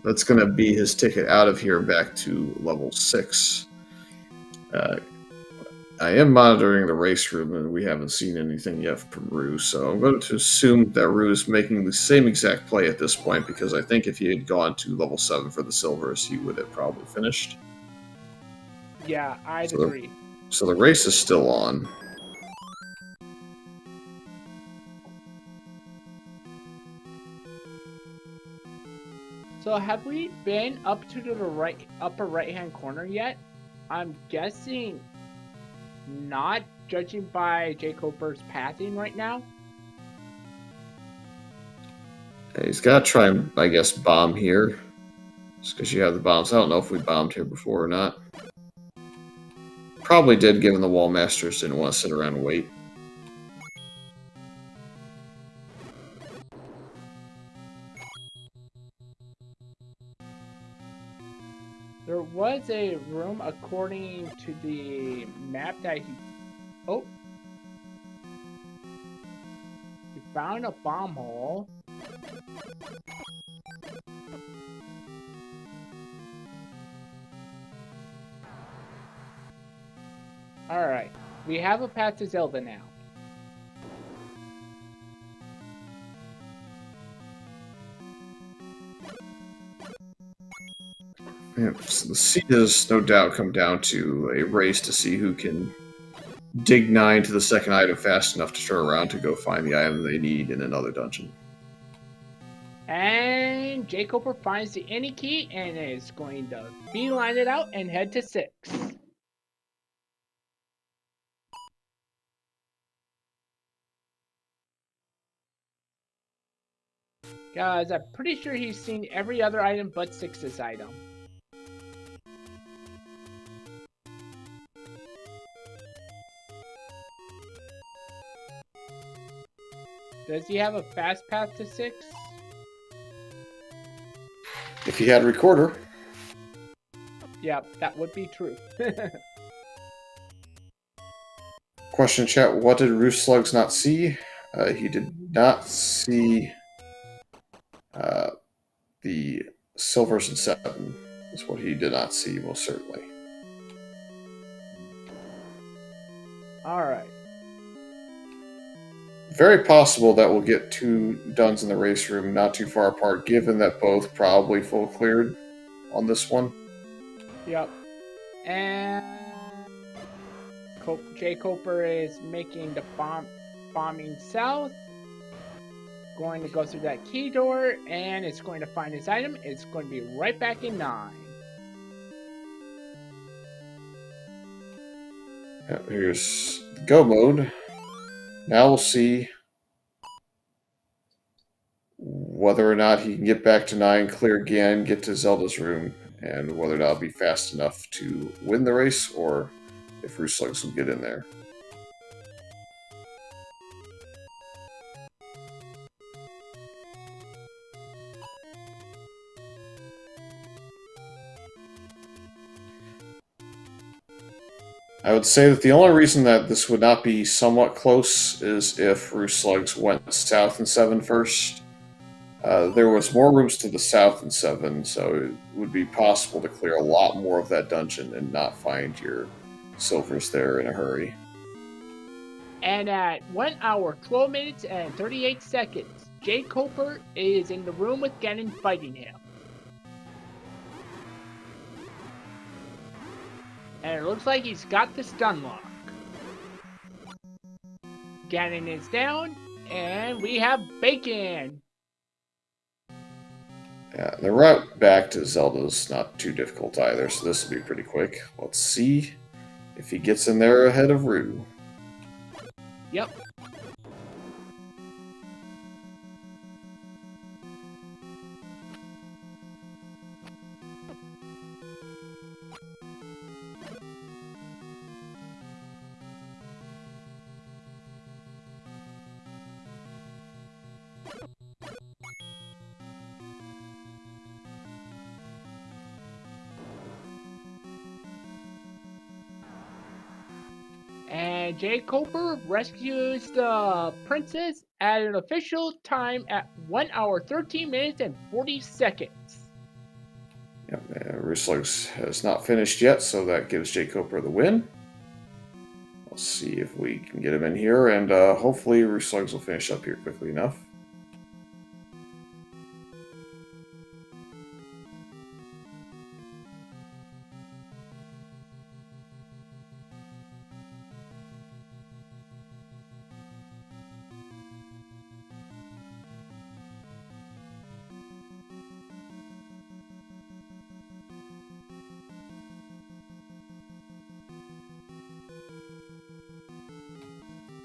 going to be his ticket out of here back to level 6. I am monitoring the race room, and we haven't seen anything yet from Rue, so I'm going to assume that Rue is making the same exact play at this point, because I think if he had gone to level 7 for the silvers, he would have probably finished. Yeah, I'd agree. So the race is still on. So have we been up to the upper right-hand corner yet? I'm guessing not judging by jkoper's pathing right now. He's got to try and, I guess, bomb here. Just because you have the bombs. I don't know if we bombed here before or not. Probably did, given the wall masters didn't want to sit around and wait. There was a room according to the map that he... Oh! He found a bomb hole. Alright, we have a path to Zelda now. Yep, so the seed has no doubt come down to a race to see who can dig 9 to the second item fast enough to turn around to go find the item they need in another dungeon. And jkoper finds the any key and is going to beeline it out and head to 6. Guys, I'm pretty sure he's seen every other item but 6's item. Does he have a fast path to 6? If he had a recorder. Yeah, that would be true. Question chat, what did rooslugs not see? He did not see the silvers and 7 is what he did not see, most certainly. Alright. Very possible that we'll get 2 duns in the race room not too far apart, given that both probably full cleared on this one. Yep. And jkoper is making the bombing south. Going to go through that key door, and it's going to find his item. It's going to be right back in 9. Here's go mode. Now we'll see whether or not he can get back to 9, clear again, get to Zelda's room, and whether or not it'll be fast enough to win the race, or if rooslugs will get in there. I would say that the only reason that this would not be somewhat close is if rooslugs went south in 7 first. There was more rooms to the south in 7, so it would be possible to clear a lot more of that dungeon and not find your silvers there in a hurry. And at 1 hour, 12 minutes, and 38 seconds, jkoper is in the room with Ganon fighting him. And it looks like he's got the stun lock. Ganon is down, and we have Bacon. Yeah, the route back to Zelda's not too difficult either, so this will be pretty quick. Let's see if he gets in there ahead of Rue. Yep. And jkoper rescues the princess at an official time at 1 hour, 13 minutes, and 40 seconds. Yep, rooslugs has not finished yet, so that gives jkoper the win. Let's see if we can get him in here, and hopefully rooslugs will finish up here quickly enough.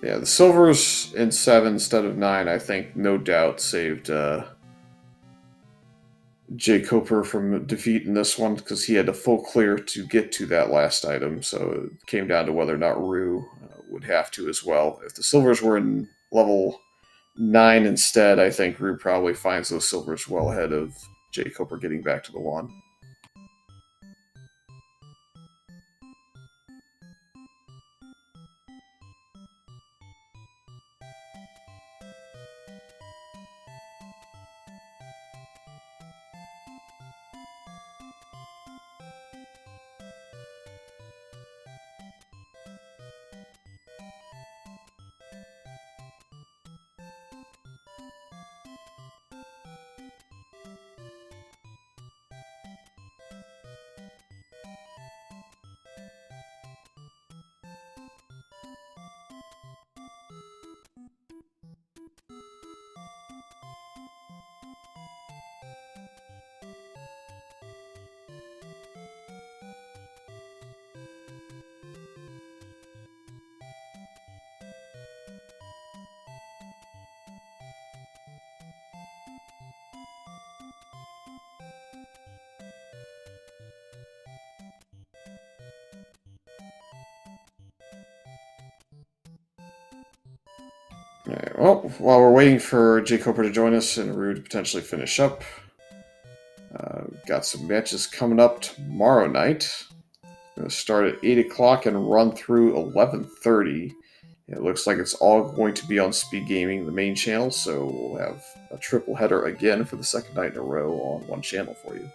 Yeah, the silvers in 7 instead of 9, I think, no doubt saved jkoper from defeat in this one because he had a full clear to get to that last item. So it came down to whether or not Rue would have to as well. If the silvers were in level 9 instead, I think Rue probably finds those silvers well ahead of jkoper getting back to the wand. Alright, well, while we're waiting for jkoper to join us and Rue to potentially finish up, got some matches coming up tomorrow night. Going to start at 8 o'clock and run through 11:30. It looks like it's all going to be on SpeedGaming, the main channel, so we'll have a triple header again for the second night in a row on one channel for you.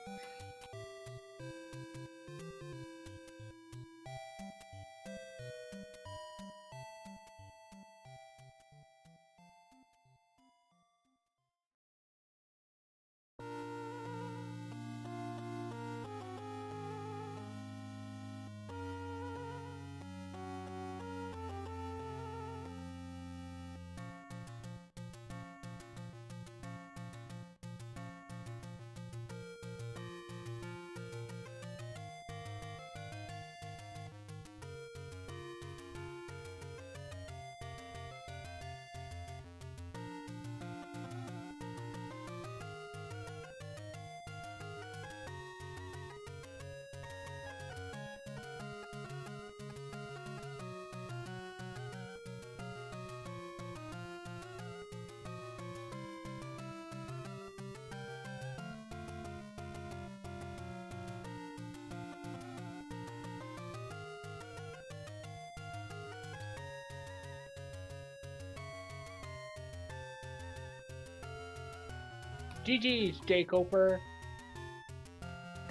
GG's, jkoper.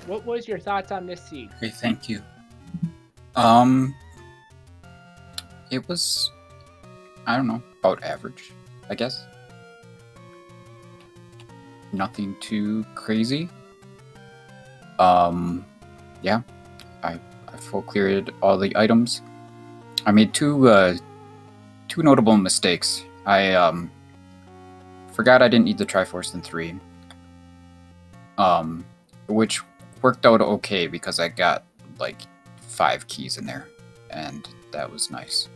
What was your thoughts on this seed? Okay, thank you. It was, I don't know, about average, I guess. Nothing too crazy. Yeah, I full cleared all the items. I made two notable mistakes. I forgot I didn't need the Triforce in 3. Which worked out okay because I got like 5 keys in there, and that was nice.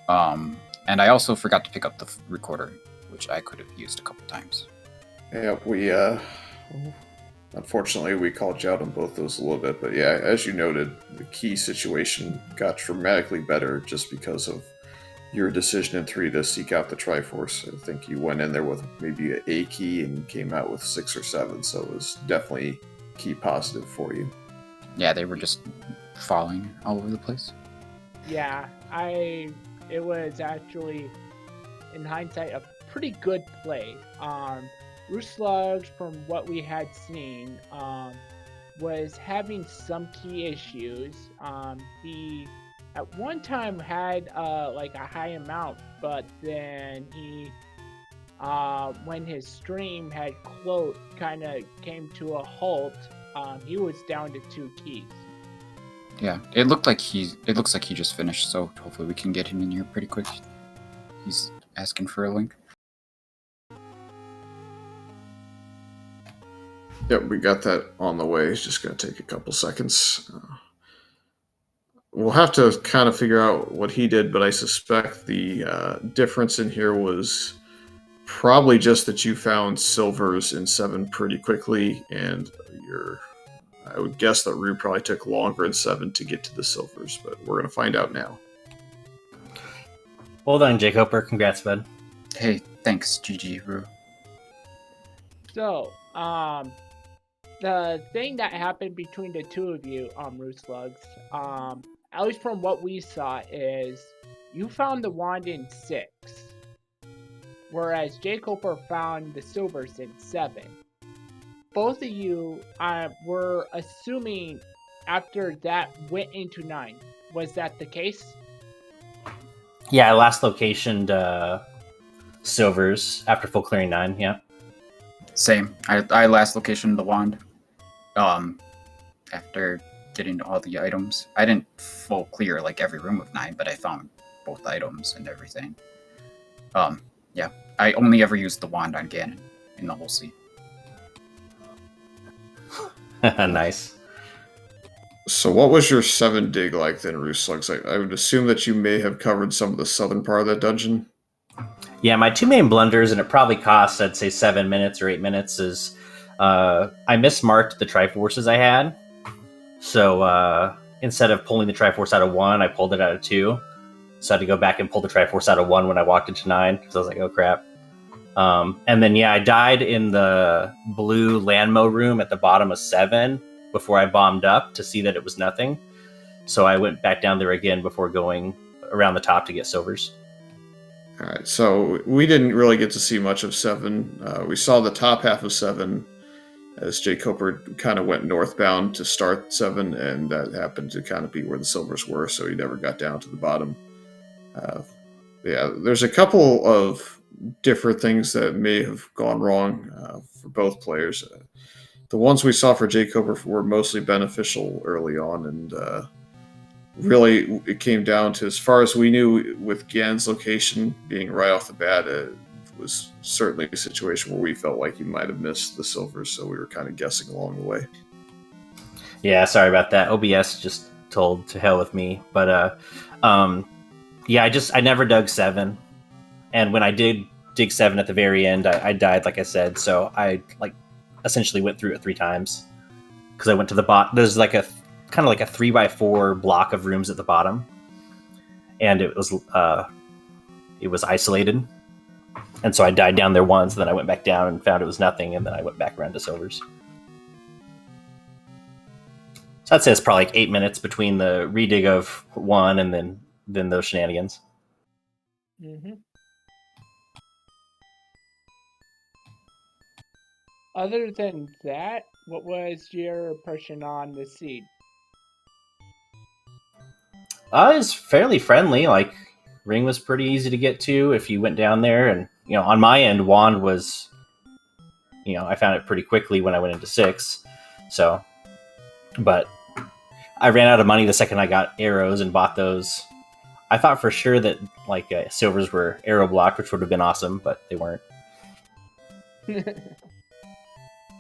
And I also forgot to pick up the recorder, which I could have used a couple times. Yeah, we unfortunately we called you out on both those a little bit, but yeah, as you noted, the key situation got dramatically better just because of your decision in 3 to seek out the Triforce. I think you went in there with maybe a key and came out with 6 or 7, so it was definitely key positive for you. Yeah, they were just falling all over the place. Yeah, it was actually, in hindsight, a pretty good play. rooslugs, from what we had seen, was having some key issues. He at one time had like a high amount, but then he when his stream had kind of came to a halt, he was down to 2 keys. Yeah, it looks like he just finished, so hopefully we can get him in here pretty quick. He's asking for a link. Yep, we got that on the way. It's just going to take a couple seconds. we'll have to kind of figure out what he did, but I suspect the difference in here was probably just that you found silvers in 7 pretty quickly, and I would guess that Rue probably took longer in 7 to get to the silvers, but we're going to find out now. Well done, jkoper. Congrats, bud. Hey, thanks, GG, Rue. So, the thing that happened between the two of you, rooslugs, at least from what we saw, is you found the wand in 6, whereas jkoper found the silvers in 7. Both of you were assuming after that went into 9. Was that the case? Yeah, I last locationed silvers after full clearing 9, yeah. Same. I last locationed the wand. After getting all the items. I didn't full clear like every room of 9, but I found both items and everything. Yeah. I only ever used the wand on Ganon in the whole scene. Nice. So what was your 7 dig like then, Rooslugs? I would assume that you may have covered some of the southern part of that dungeon. Yeah, my 2 main blunders, and it probably cost, I'd say, 7 minutes or 8 minutes, is I mismarked the Triforces I had. So instead of pulling the Triforce out of 1, I pulled it out of 2. So I had to go back and pull the Triforce out of 1 when I walked into 9, because I was like, oh crap. And then, yeah, I died in the blue Landmo room at the bottom of 7 before I bombed up to see that it was nothing. So I went back down there again before going around the top to get silvers. All right, so we didn't really get to see much of 7. We saw the top half of 7 as jkoper kind of went northbound to start 7, and that happened to kind of be where the silvers were, so he never got down to the bottom. Yeah, there's a couple of different things that may have gone wrong for both players. The ones we saw for jkoper were mostly beneficial early on, and really it came down to, as far as we knew, with Gan's location being right off the bat, it was certainly a situation where we felt like he might have missed the silvers, so we were kind of guessing along the way. Yeah, sorry about that. OBS just told to hell with me. But yeah, I never dug 7. And when I did dig 7 at the very end, I died, like I said. So I essentially went through it 3 times. Because I went to the bottom. There's like a kind of like a 3x4 block of rooms at the bottom. And it was isolated. And so I died down there once, then I went back down and found it was nothing, and then I went back around to silvers. So I'd say it's probably like 8 minutes between the redig of 1 and then those shenanigans. Mm-hmm. Other than that, what was your impression on the seed? It's fairly friendly. Like, ring was pretty easy to get to if you went down there, and on my end, wand was, I found it pretty quickly when I went into 6. So, but I ran out of money the second I got arrows and bought those. I thought for sure that silvers were arrow blocked, which would have been awesome, but they weren't.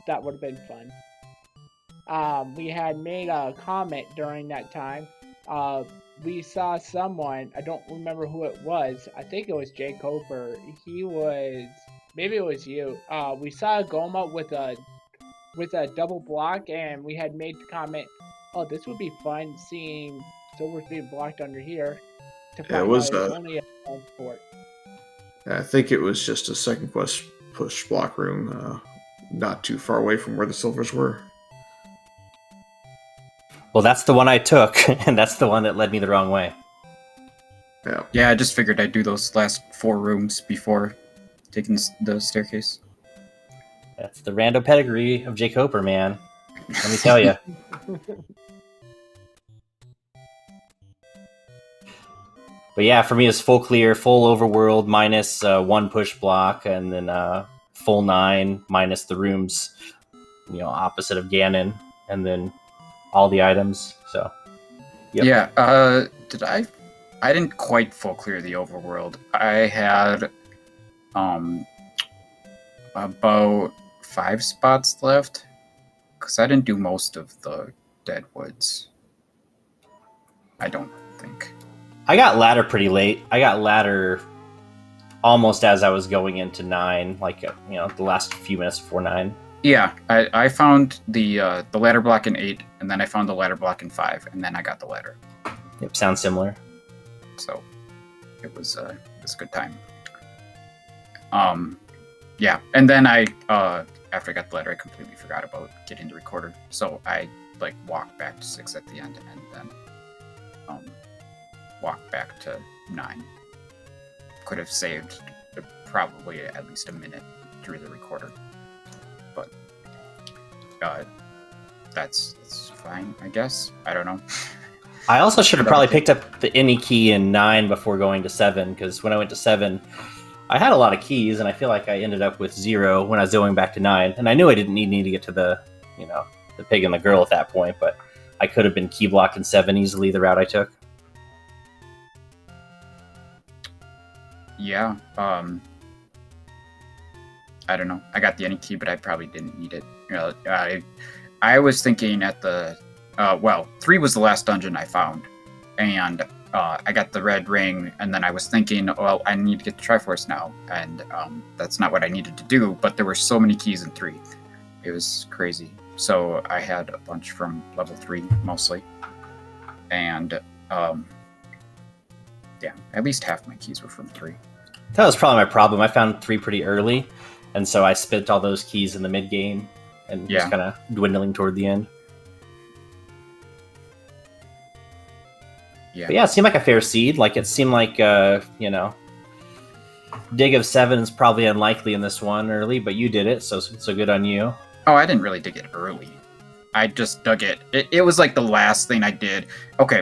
That would have been fun. We had made a comment during that time. We saw someone, I don't remember who it was. I think it was jkoper. Maybe it was you. We saw a Goma with a double block, and we had made the comment, "Oh, this would be fun seeing silvers being blocked under here." To find it was out it's only a sport. I think it was just a second quest push block room, not too far away from where the silvers were. Well, that's the one I took, and that's the one that led me the wrong way. Yeah, I just figured I'd do those last 4 rooms before taking the staircase. That's the rando pedigree of jkoper, man. Let me tell you. But yeah, for me, it's full clear, full overworld, minus 1 push block, and then full 9, minus the rooms, opposite of Ganon, and then all the items. So, yep. Yeah. Did I didn't quite full clear the overworld. I had about 5 spots left because I didn't do most of the Deadwoods. I don't think. I got ladder pretty late. I got ladder almost as I was going into 9, like the last few minutes before 9. Yeah, I found the ladder block in 8, and then I found the ladder block in 5, and then I got the ladder. Yep, sounds similar. So it was a good time. Yeah, and then I after I got the ladder, I completely forgot about getting the recorder. So I walked back to 6 at the end, and then walked back to 9. Could have saved probably at least a minute through the recorder, but that's fine, I guess. I don't know. I also should have probably picked up the any key in 9 before going to 7, because when I went to 7, I had a lot of keys, and I feel like I ended up with 0 when I was going back to 9. And I knew I didn't need to get to the pig and the girl at that point, but I could have been key blocked in 7 easily, the route I took. Yeah, I don't know. I got the any key, but I probably didn't need it. I was thinking at the 3 was the last dungeon I found, and I got the red ring, and then I was thinking, well, I need to get the Triforce now, and that's not what I needed to do, but there were so many keys in 3. It was crazy. So I had a bunch from level 3, mostly, and yeah, at least half my keys were from 3. That was probably my problem. I found 3 pretty early, and so I spent all those keys in the mid-game, and just kind of dwindling toward the end. Yeah. But yeah, it seemed like a fair seed. Like, it seemed like, dig of 7 is probably unlikely in this one early, but you did it, so good on you. Oh, I didn't really dig it early. I just dug it. It was like the last thing I did. Okay,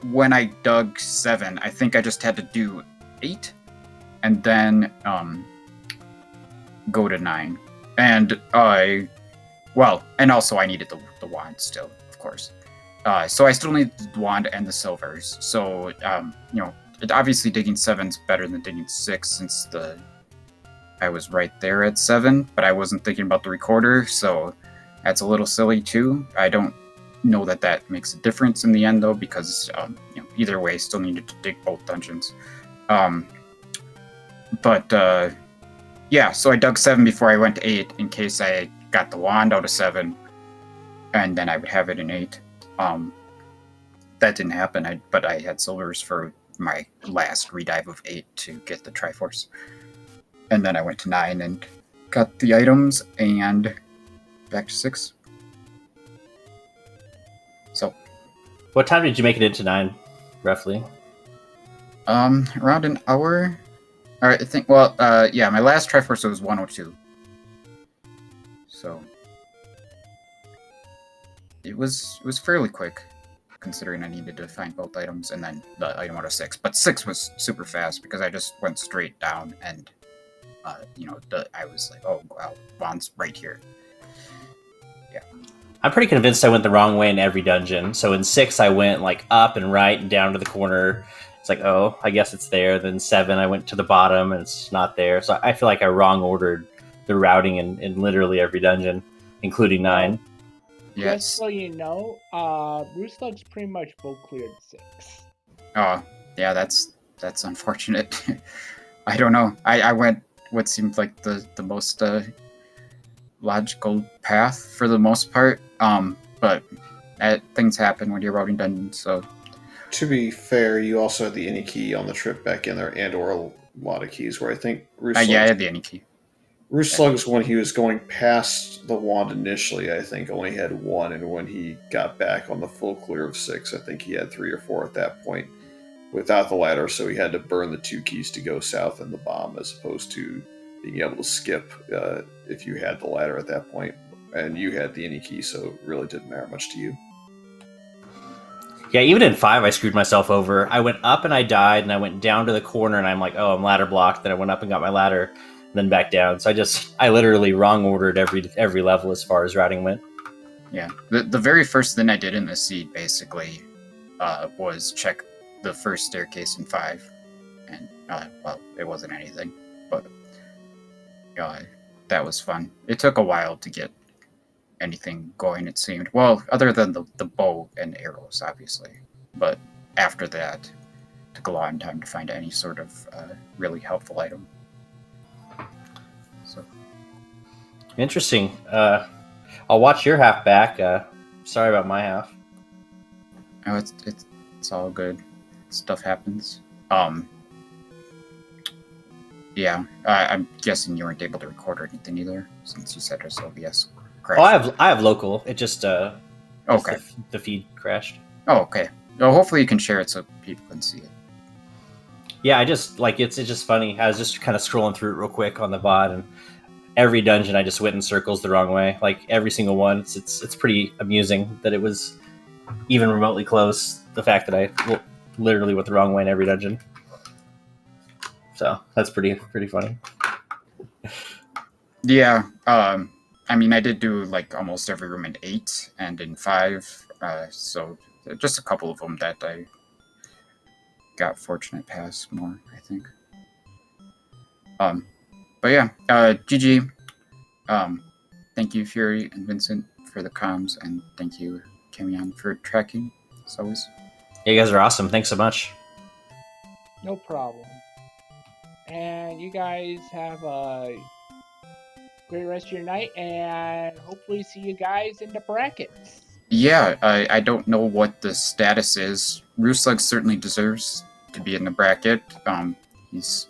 when I dug 7, I think I just had to do 8, and then go to 9. And and also I needed the wand still, of course. So I still need the wand and the silvers. So, obviously digging 7's better than digging 6, since I was right there at 7, but I wasn't thinking about the recorder, so that's a little silly too. I don't know that makes a difference in the end, though, because either way, still needed to dig both dungeons. Yeah, so I dug 7 before I went to 8, in case I got the wand out of 7, and then I would have it in 8. That didn't happen, but I had silvers for my last redive of 8 to get the Triforce. And then I went to 9 and got the items, and back to 6. So. What time did you make it into 9, roughly? Around an hour. All right, I think. Well, yeah, my last Triforce was 102. So it was fairly quick, considering I needed to find both items and then the item out of 6. But 6 was super fast because I just went straight down, and I was like, oh wow, wand's right here. Yeah. I'm pretty convinced I went the wrong way in every dungeon. So in 6, I went up and right and down to the corner. It's like, oh, I guess it's there. Then 7, I went to the bottom and it's not there. So I feel like I wrong ordered the routing in literally every dungeon, including 9. Yes. Just so you know, rooslugs pretty much full cleared 6. Oh, yeah, that's unfortunate. I don't know. I went what seemed like the most logical path for the most part. But things happen when you're routing dungeons, so. To be fair, you also had the any key on the trip back in there, and/or a lot of keys. Where I think I had the any key. Rooslugs, when he was going past the wand initially, I think only had 1, and when he got back on the full clear of 6, I think he had 3 or 4 at that point without the ladder. So he had to burn the 2 keys to go south in the bomb, as opposed to being able to skip if you had the ladder at that point. And you had the any key, so it really didn't matter much to you. Yeah, even in 5, I screwed myself over. I went up and I died, and I went down to the corner, and I'm like, oh, I'm ladder blocked. Then I went up and got my ladder, and then back down. So I literally wrong ordered every level as far as routing went. Yeah, the very first thing I did in this seed, basically, was check the first staircase in 5, and, it wasn't anything, but that was fun. It took a while to get anything going, it seemed. Well, other than the bow and arrows, obviously. But after that, took a long time to find any sort of really helpful item. So Interesting. I'll watch your half back. Sorry about my half. oh, it's all good. Stuff happens. Yeah, I'm guessing you weren't able to record or anything either, since you said his OBS crashed. Oh, I have local. It just Okay. the feed crashed. Oh, okay. Well, hopefully you can share it so people can see it. Yeah, I just like it's just funny. I was just kind of scrolling through it real quick on the VOD, and every dungeon I just went in circles the wrong way. Like every single one. It's pretty amusing that it was even remotely close. The fact that I literally went the wrong way in every dungeon. So that's pretty funny. Yeah. I mean, I did do like almost every room in 8 and in 5. So just a couple of them that I got fortunate past more, I think. But yeah, GG. Thank you, Fury and Vincent, for the comms, and thank you, Camion, for tracking, as always. Yeah, you guys are awesome. Thanks so much. No problem. And you guys have a great rest of your night, and hopefully see you guys in the brackets. Yeah, I don't know what the status is. Rooslugs certainly deserves to be in the bracket. He's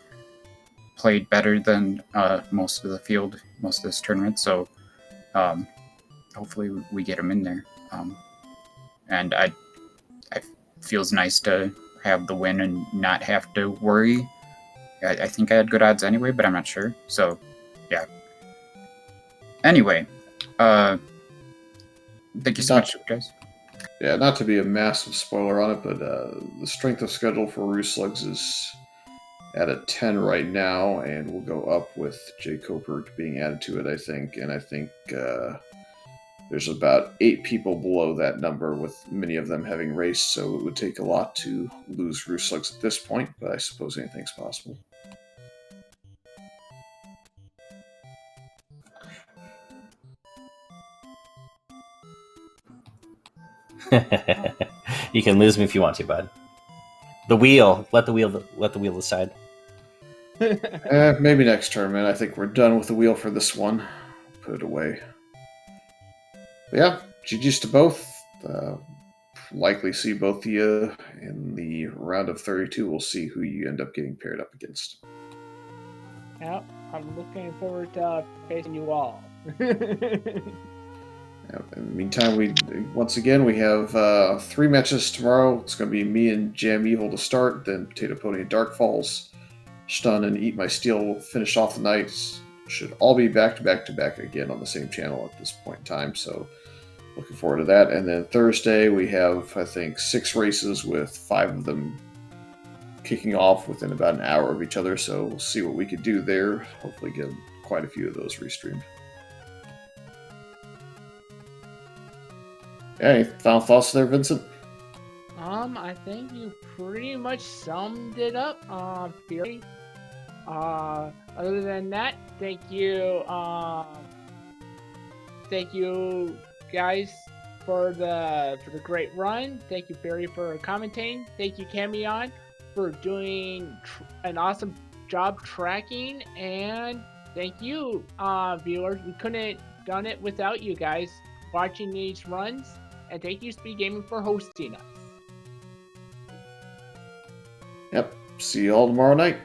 played better than most of the field, most of this tournament, so hopefully we get him in there. And I feels nice to have the win and not have to worry. I think I had good odds anyway, but I'm not sure. So, yeah. Anyway, thank you so much, guys. Yeah, not to be a massive spoiler on it, but the strength of schedule for rooslugs is at a 10 right now, and will go up with jkoper being added to it, I think. And I think there's about 8 people below that number, with many of them having raced, so it would take a lot to lose rooslugs at this point, but I suppose anything's possible. You can lose me if you want to, bud. The wheel. Let the wheel decide. Maybe next tournament. I think we're done with the wheel for this one. Put it away. But yeah, GG's to both. Likely see both of you in the round of 32. We'll see who you end up getting paired up against. Yep, I'm looking forward to facing you all. In the meantime, we have 3 matches tomorrow. It's going to be me and Jam Evil to start, then Potato Pony and Dark Falls. Stun and Eat My Steel will finish off the night. Should all be back to back again on the same channel at this point in time, so looking forward to that. And then Thursday, we have, I think, 6 races with 5 of them kicking off within about an hour of each other, so we'll see what we could do there. Hopefully get quite a few of those restreamed. Any final thoughts there, Vincent? I think you pretty much summed it up, Fury. Other than that, thank you guys for the great run. Thank you, Fury, for commentating. Thank you, Camion, for doing an awesome job tracking, and thank you, viewers. We couldn't done it without you guys watching these runs. And thank you, SpeedGaming, for hosting us. Yep. See you all tomorrow night.